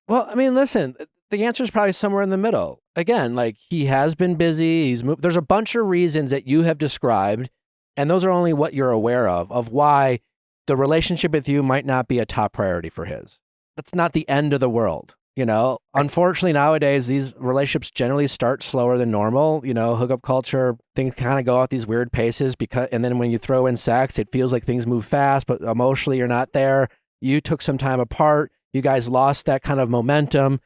Well, I mean, listen, the answer is probably somewhere in the middle. Again, like he has been busy. He's moved. There's a bunch of reasons that you have described, and those are only what you're aware of why the relationship with you might not be a top priority for his. That's not the end of the world. You know, unfortunately nowadays, these relationships generally start slower than normal. You know, hookup culture, things kind of go at these weird paces and then when you throw in sex, it feels like things move fast, but emotionally you're not there. You took some time apart. You guys lost that kind of momentum.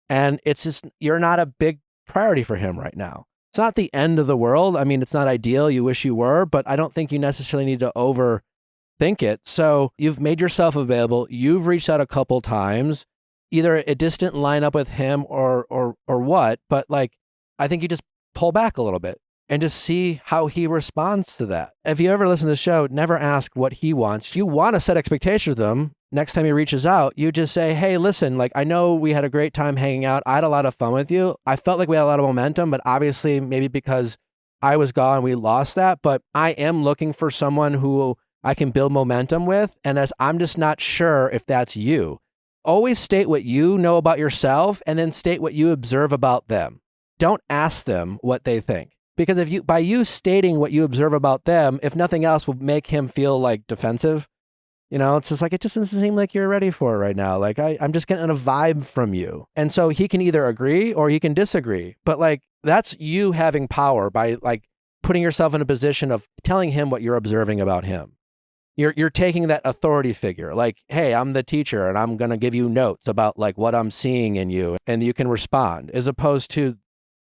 And it's just, you're not a big priority for him right now. It's not the end of the world. I mean, it's not ideal. You wish you were, but I don't think you necessarily need to overthink it. So you've made yourself available. You've reached out a couple times. Either it just didn't line up with him or what, but like, I think you just pull back a little bit and just see how he responds to that. If you ever listen to the show, never ask what he wants. If you want to set expectations with him, next time he reaches out, you just say, hey, listen, like, I know we had a great time hanging out. I had a lot of fun with you. I felt like we had a lot of momentum, but obviously maybe because I was gone, we lost that. But I am looking for someone who I can build momentum with. And as I'm just not sure if that's you. Always state what you know about yourself and then state what you observe about them. Don't ask them what they think. Because if you, by you stating what you observe about them, if nothing else will make him feel like defensive. You know, it's just like, it just doesn't seem like you're ready for it right now. Like, I'm just getting a vibe from you. And so he can either agree or he can disagree. But like, that's you having power by like putting yourself in a position of telling him what you're observing about him. You're taking that authority figure. Like, hey, I'm the teacher and I'm going to give you notes about like what I'm seeing in you and you can respond. As opposed to,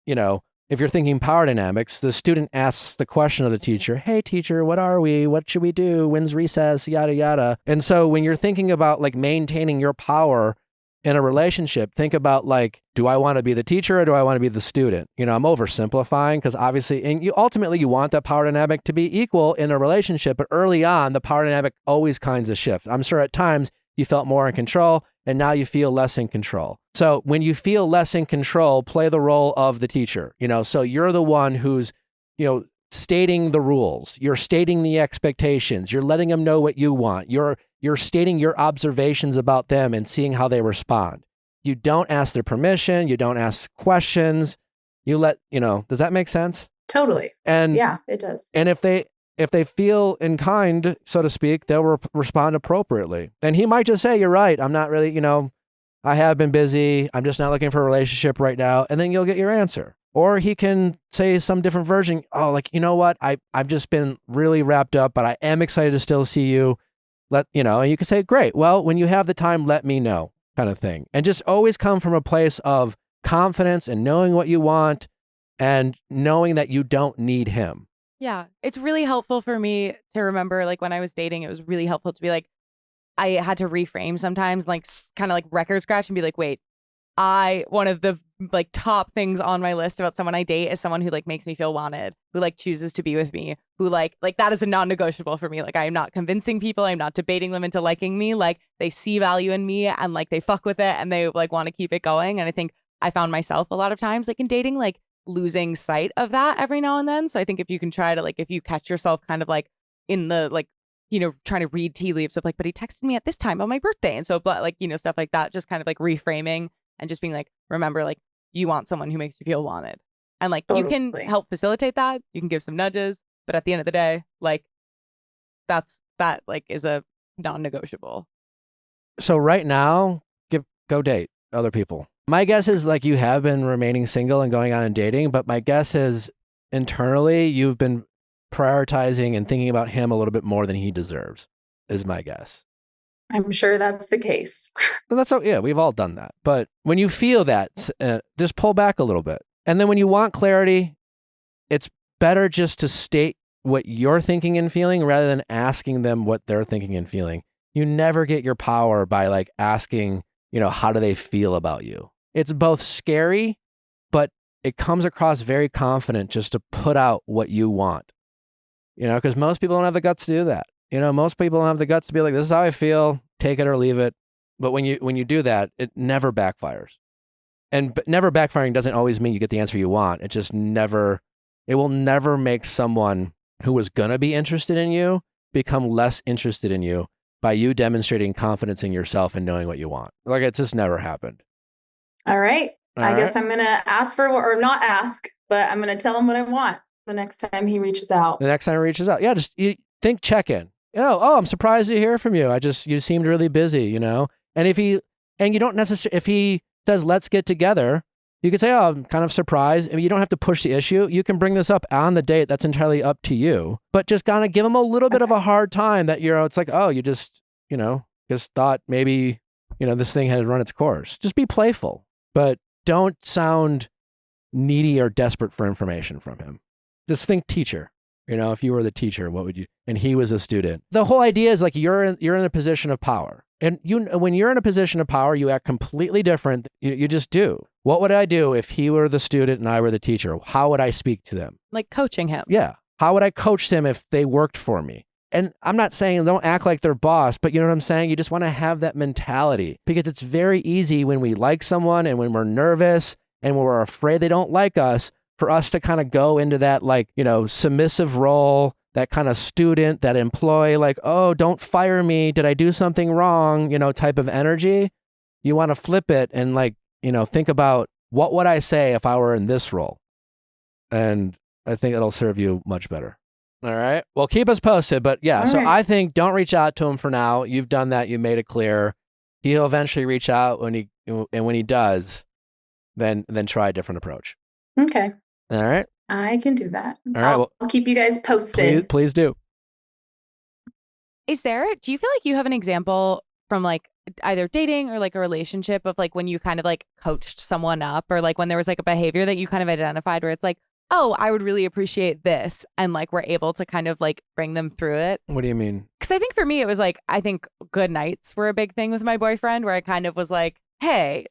you know, if you're thinking power dynamics, the student asks the question of the teacher, hey, teacher, what are we? What should we do? When's recess? Yada, yada. And so when you're thinking about like maintaining your power in a relationship, think about like, do I want to be the teacher or do I want to be the student? You know, I'm oversimplifying because obviously, and you ultimately you want that power dynamic to be equal in a relationship, but early on, the power dynamic always kinds of shift. I'm sure at times you felt more in control and now you feel less in control. So when you feel less in control, play the role of the teacher, you know, so you're the one who's, you know, stating the rules, you're stating the expectations, you're letting them know what you want, you're stating your observations about them and seeing how they respond. You don't ask their permission, you don't ask questions, you let, you know, does that make sense? Totally. And yeah, it does. And if they feel in kind, so to speak, they'll respond appropriately. And he might just say, you're right, I'm not really, you know, I have been busy, I'm just not looking for a relationship right now. And then you'll get your answer. Or he can say some different version. Oh, like, you know what? I've just been really wrapped up, but I am excited to still see you. You know, and you can say, great. Well, when you have the time, let me know, kind of thing. And just always come from a place of confidence and knowing what you want and knowing that you don't need him. Yeah. It's really helpful for me to remember, like when I was dating, it was really helpful to be like, I had to reframe sometimes, like kind of like record scratch and be like, wait, one of the like top things on my list about someone I date is someone who like makes me feel wanted, who like chooses to be with me, who like that is a non-negotiable for me. Like I'm not convincing people, I'm not debating them into liking me. Like they see value in me and like they fuck with it and they like want to keep it going. And I think I found myself a lot of times like in dating, like losing sight of that every now and then. So I think if you can try to like, if you catch yourself kind of like in the like, you know, trying to read tea leaves of like, but he texted me at this time on my birthday. And so like, you know, stuff like that, just kind of like reframing and just being like, remember, like you want someone who makes you feel wanted. And like, you can help facilitate that. You can give some nudges, but at the end of the day, like that like is a non-negotiable. So right now, go date other people. My guess is like you have been remaining single and going on and dating, but my guess is internally you've been prioritizing and thinking about him a little bit more than he deserves, is my guess. I'm sure that's the case. But yeah, we've all done that. But when you feel that, just pull back a little bit. And then when you want clarity, it's better just to state what you're thinking and feeling rather than asking them what they're thinking and feeling. You never get your power by like asking, you know, how do they feel about you? It's both scary, but it comes across very confident just to put out what you want. You know, because most people don't have the guts to do that. You know, most people don't have the guts to be like, this is how I feel, take it or leave it. But when you do that, it never backfires. But never backfiring doesn't always mean you get the answer you want. It will never make someone who was going to be interested in you become less interested in you by you demonstrating confidence in yourself and knowing what you want. Like it's just never happened. All right. I guess I'm going to ask for, or not ask, but I'm going to tell him what I want the next time he reaches out. The next time he reaches out. Yeah, just think check-in. You know, oh, I'm surprised to hear from you. You seemed really busy, you know? And if you don't necessarily, if he says, let's get together, you could say, oh, I'm kind of surprised. I mean, you don't have to push the issue. You can bring this up on the date. That's entirely up to you. But just kind of give him a little bit of a hard time that, it's like, oh, you just thought maybe, this thing had run its course. Just be playful, but don't sound needy or desperate for information from him. Just think teacher. You know, if you were the teacher, what would you? And he was a student. The whole idea is like you're in a position of power, and when you're in a position of power, you act completely different. You just do. What would I do if he were the student and I were the teacher? How would I speak to them? Like coaching him. Yeah. How would I coach them if they worked for me? And I'm not saying don't act like their boss, but you know what I'm saying? You just want to have that mentality, because it's very easy when we like someone and when we're nervous and when we're afraid they don't like us, for us to kind of go into that, like, you know, submissive role, that kind of student, that employee, like, oh, don't fire me. Did I do something wrong? You know, type of energy. You want to flip it and, like, you know, think about what would I say if I were in this role? And I think it'll serve you much better. All right. Well, keep us posted. But yeah, All so right. I think don't reach out to him for now. You've done that. You made it clear. He'll eventually reach out when he does, then try a different approach. Okay. All right. I can do that. All right, well, I'll keep you guys posted. Please do. Do you feel like you have an example from like either dating or like a relationship of like when you kind of like coached someone up, or like when there was like a behavior that you kind of identified where it's like, oh, I would really appreciate this, and like we're able to kind of like bring them through it? What do you mean? Because I think for me, it was like, I think good nights were a big thing with my boyfriend, where I kind of was like, hey,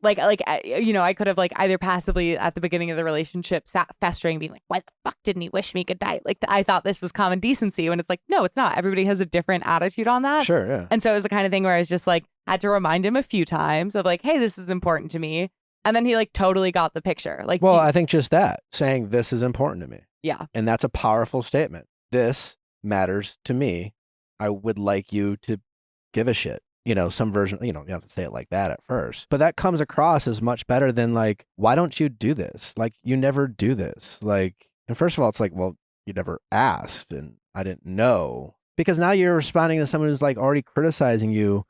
you know, I could have like either passively at the beginning of the relationship sat festering, being like, why the fuck didn't he wish me good night? Like, I thought this was common decency, when it's like, no, it's not. Everybody has a different attitude on that. Sure, yeah. And so it was the kind of thing where I was just like, had to remind him a few times of like, hey, this is important to me. And then he like totally got the picture. Like, Well, I think just that, saying this is important to me. yeah. And that's a powerful statement. This matters to me. I would like you to give a shit. You know, some version, you know, you have to say it like that at first. But that comes across as much better than like, why don't you do this? Like, you never do this. Like, and first of all, it's like, well, you never asked and I didn't know. Because now you're responding to someone who's like already criticizing you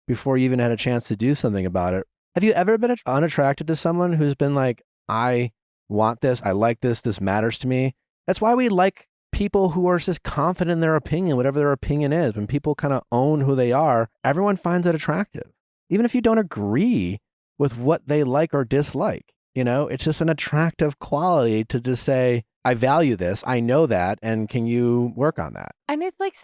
before you even had a chance to do something about it. Have you ever been unattracted to someone who's been like, I want this, I like this matters to me? That's why we like people who are just confident in their opinion, whatever their opinion is. When people kind of own who they are, everyone finds it attractive. Even if you don't agree with what they like or dislike, you know, it's just an attractive quality to just say, I value this, I know that, and can you work on that? And it's like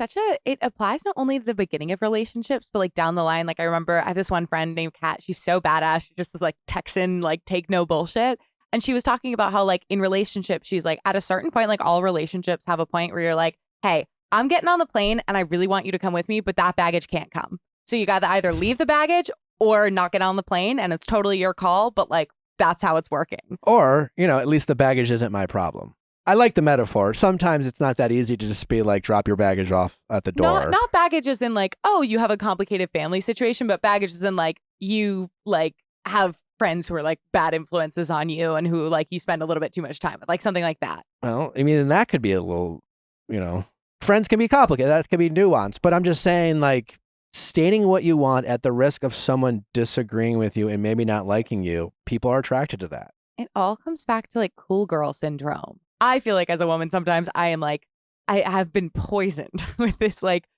it applies not only to the beginning of relationships, but like down the line. Like I remember I have this one friend named Kat. She's so badass. She just is like Texan, like take no bullshit. And she was talking about how like in relationships, she's like at a certain point, like all relationships have a point where you're like, hey, I'm getting on the plane and I really want you to come with me, but that baggage can't come. So you got to either leave the baggage or not get on the plane, and it's totally your call. But like, that's how it's working. Or, you know, at least the baggage isn't my problem. I like the metaphor. Sometimes it's not that easy to just be like, drop your baggage off at the door. Not baggage as in like, oh, you have a complicated family situation, but baggage as in like you like have friends who are like bad influences on you and who like you spend a little bit too much time with, like something like that. Well, I mean, that could be a little, you know, friends can be complicated. That could be nuanced. But I'm just saying, like, stating what you want at the risk of someone disagreeing with you and maybe not liking you, people are attracted to that. It all comes back to like cool girl syndrome. I feel like as a woman, sometimes I am like, I have been poisoned with this like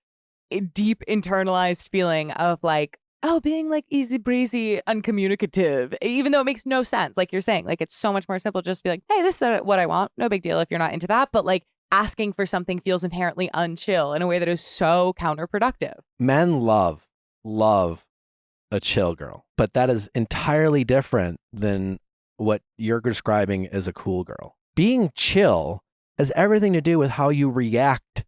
deep internalized feeling of like, oh, being like easy breezy, uncommunicative, even though it makes no sense. Like you're saying, like it's so much more simple. Just be like, hey, this is what I want. No big deal if you're not into that. But like asking for something feels inherently unchill in a way that is so counterproductive. Men love a chill girl, but that is entirely different than what you're describing as a cool girl. Being chill has everything to do with how you react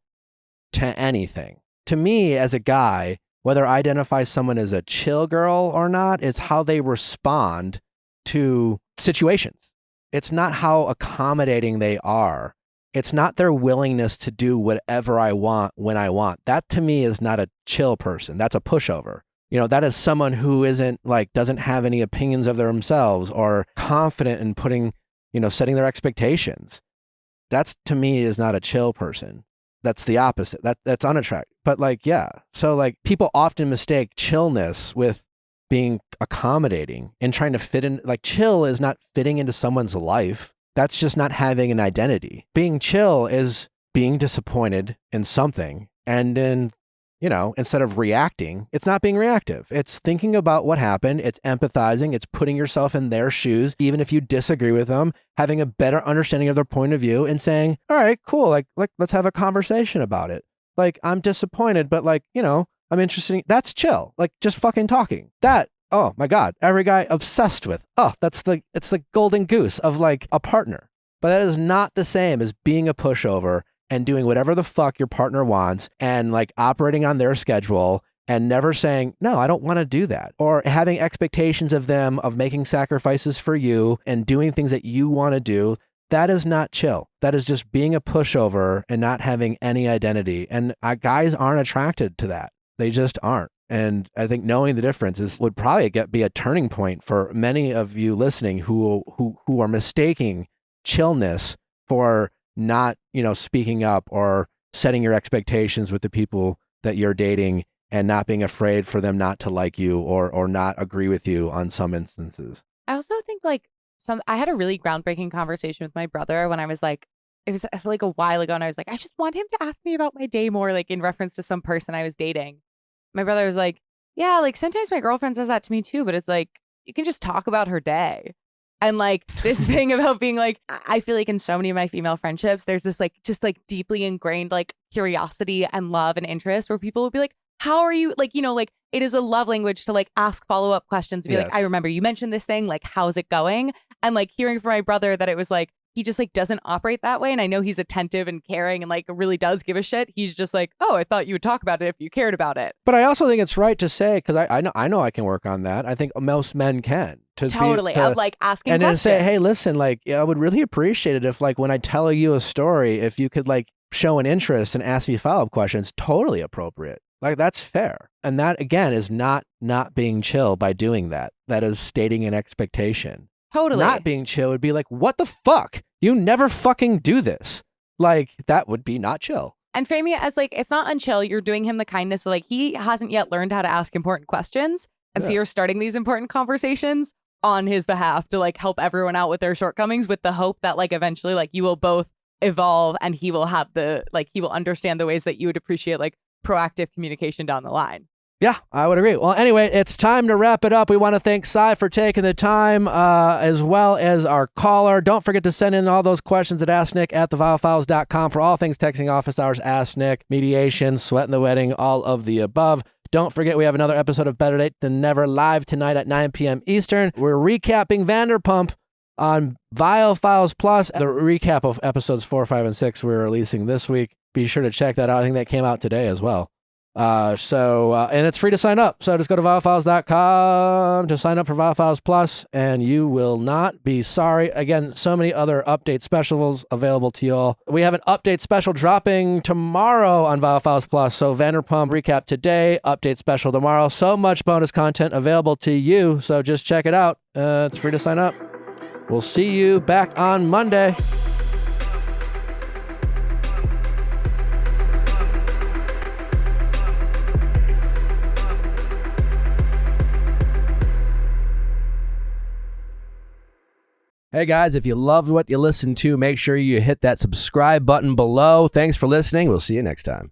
to anything. To me, as a guy, whether I identify someone as a chill girl or not, is how they respond to situations. It's not how accommodating they are. It's not their willingness to do whatever I want when I want. That to me is not a chill person. That's a pushover. You know, that is someone who isn't like, doesn't have any opinions of themselves or confident in putting, you know, setting their expectations. That's to me is not a chill person. That's the opposite. That's unattractive. But like, yeah. So like people often mistake chillness with being accommodating and trying to fit in. Like chill is not fitting into someone's life. That's just not having an identity. Being chill is being disappointed in something and then instead of reacting, it's not being reactive. It's thinking about what happened. It's empathizing. It's putting yourself in their shoes, even if you disagree with them, having a better understanding of their point of view and saying, all right, cool. Like let's have a conversation about it. Like, I'm disappointed, but I'm interested. That's chill. Like, just fucking talking. That, oh my God, every guy obsessed with. Oh, it's the golden goose of like a partner. But that is not the same as being a pushover and doing whatever the fuck your partner wants and like operating on their schedule and never saying, no, I don't want to do that. Or having expectations of them of making sacrifices for you and doing things that you want to do. That is not chill. That is just being a pushover and not having any identity. And guys aren't attracted to that. They just aren't. And I think knowing the difference would probably be a turning point for many of you listening who are mistaking chillness for not, speaking up or setting your expectations with the people that you're dating and not being afraid for them not to like you or not agree with you on some instances. I also think I had a really groundbreaking conversation with my brother when I was like, it was like a while ago, and I was like, I just want him to ask me about my day more, like in reference to some person I was dating. My brother was like, yeah, like sometimes my girlfriend says that to me too, but it's like, you can just talk about her day. And like this thing about being like, I feel like in so many of my female friendships, there's this like, just like deeply ingrained like curiosity and love and interest where people will be like, how are you? Like, like it is a love language to like ask follow-up questions and be like, I remember you mentioned this thing, like, how's it going? And like hearing from my brother that it was like, he just like doesn't operate that way. And I know he's attentive and caring and like really does give a shit. He's just like, oh, I thought you would talk about it if you cared about it. But I also think it's right to say, because I know I can work on that. I think most men can. Of like asking and questions. then say, hey, listen, like, I would really appreciate it if like when I tell you a story, if you could like show an interest and ask me follow-up questions. Totally appropriate. Like, that's fair. And that, again, is not being chill by doing that. That is stating an expectation. Totally. Not being chill would be like, what the fuck? You never fucking do this. Like, that would be not chill. And framing it as like, it's not unchill. You're doing him the kindness. So like, he hasn't yet learned how to ask important questions. And so you're starting these important conversations on his behalf to like help everyone out with their shortcomings with the hope that like eventually like you will both evolve and he will have he will understand the ways that you would appreciate like proactive communication down the line. Yeah, I would agree. Well, anyway, it's time to wrap it up. We want to thank Sai for taking the time, as well as our caller. Don't forget to send in all those questions at asknick@theviallfiles.com for all things texting office hours, Ask Nick, mediation, sweating the wedding, all of the above. Don't forget, we have another episode of Better Late Than Never live tonight at 9 p.m. Eastern. We're recapping Vanderpump on Viall Files Plus. The recap of episodes 4, 5, and 6 we're releasing this week. Be sure to check that out. I think that came out today as well. And it's free to sign up. So just go to viallfiles.com to sign up for Viall Files Plus, and you will not be sorry. Again, so many other update specials available to you all. We have an update special dropping tomorrow on Viall Files Plus. So Vanderpump recap today, update special tomorrow. So much bonus content available to you. So just check it out. It's free to sign up. We'll see you back on Monday. Hey guys, if you loved what you listened to, make sure you hit that subscribe button below. Thanks for listening. We'll see you next time.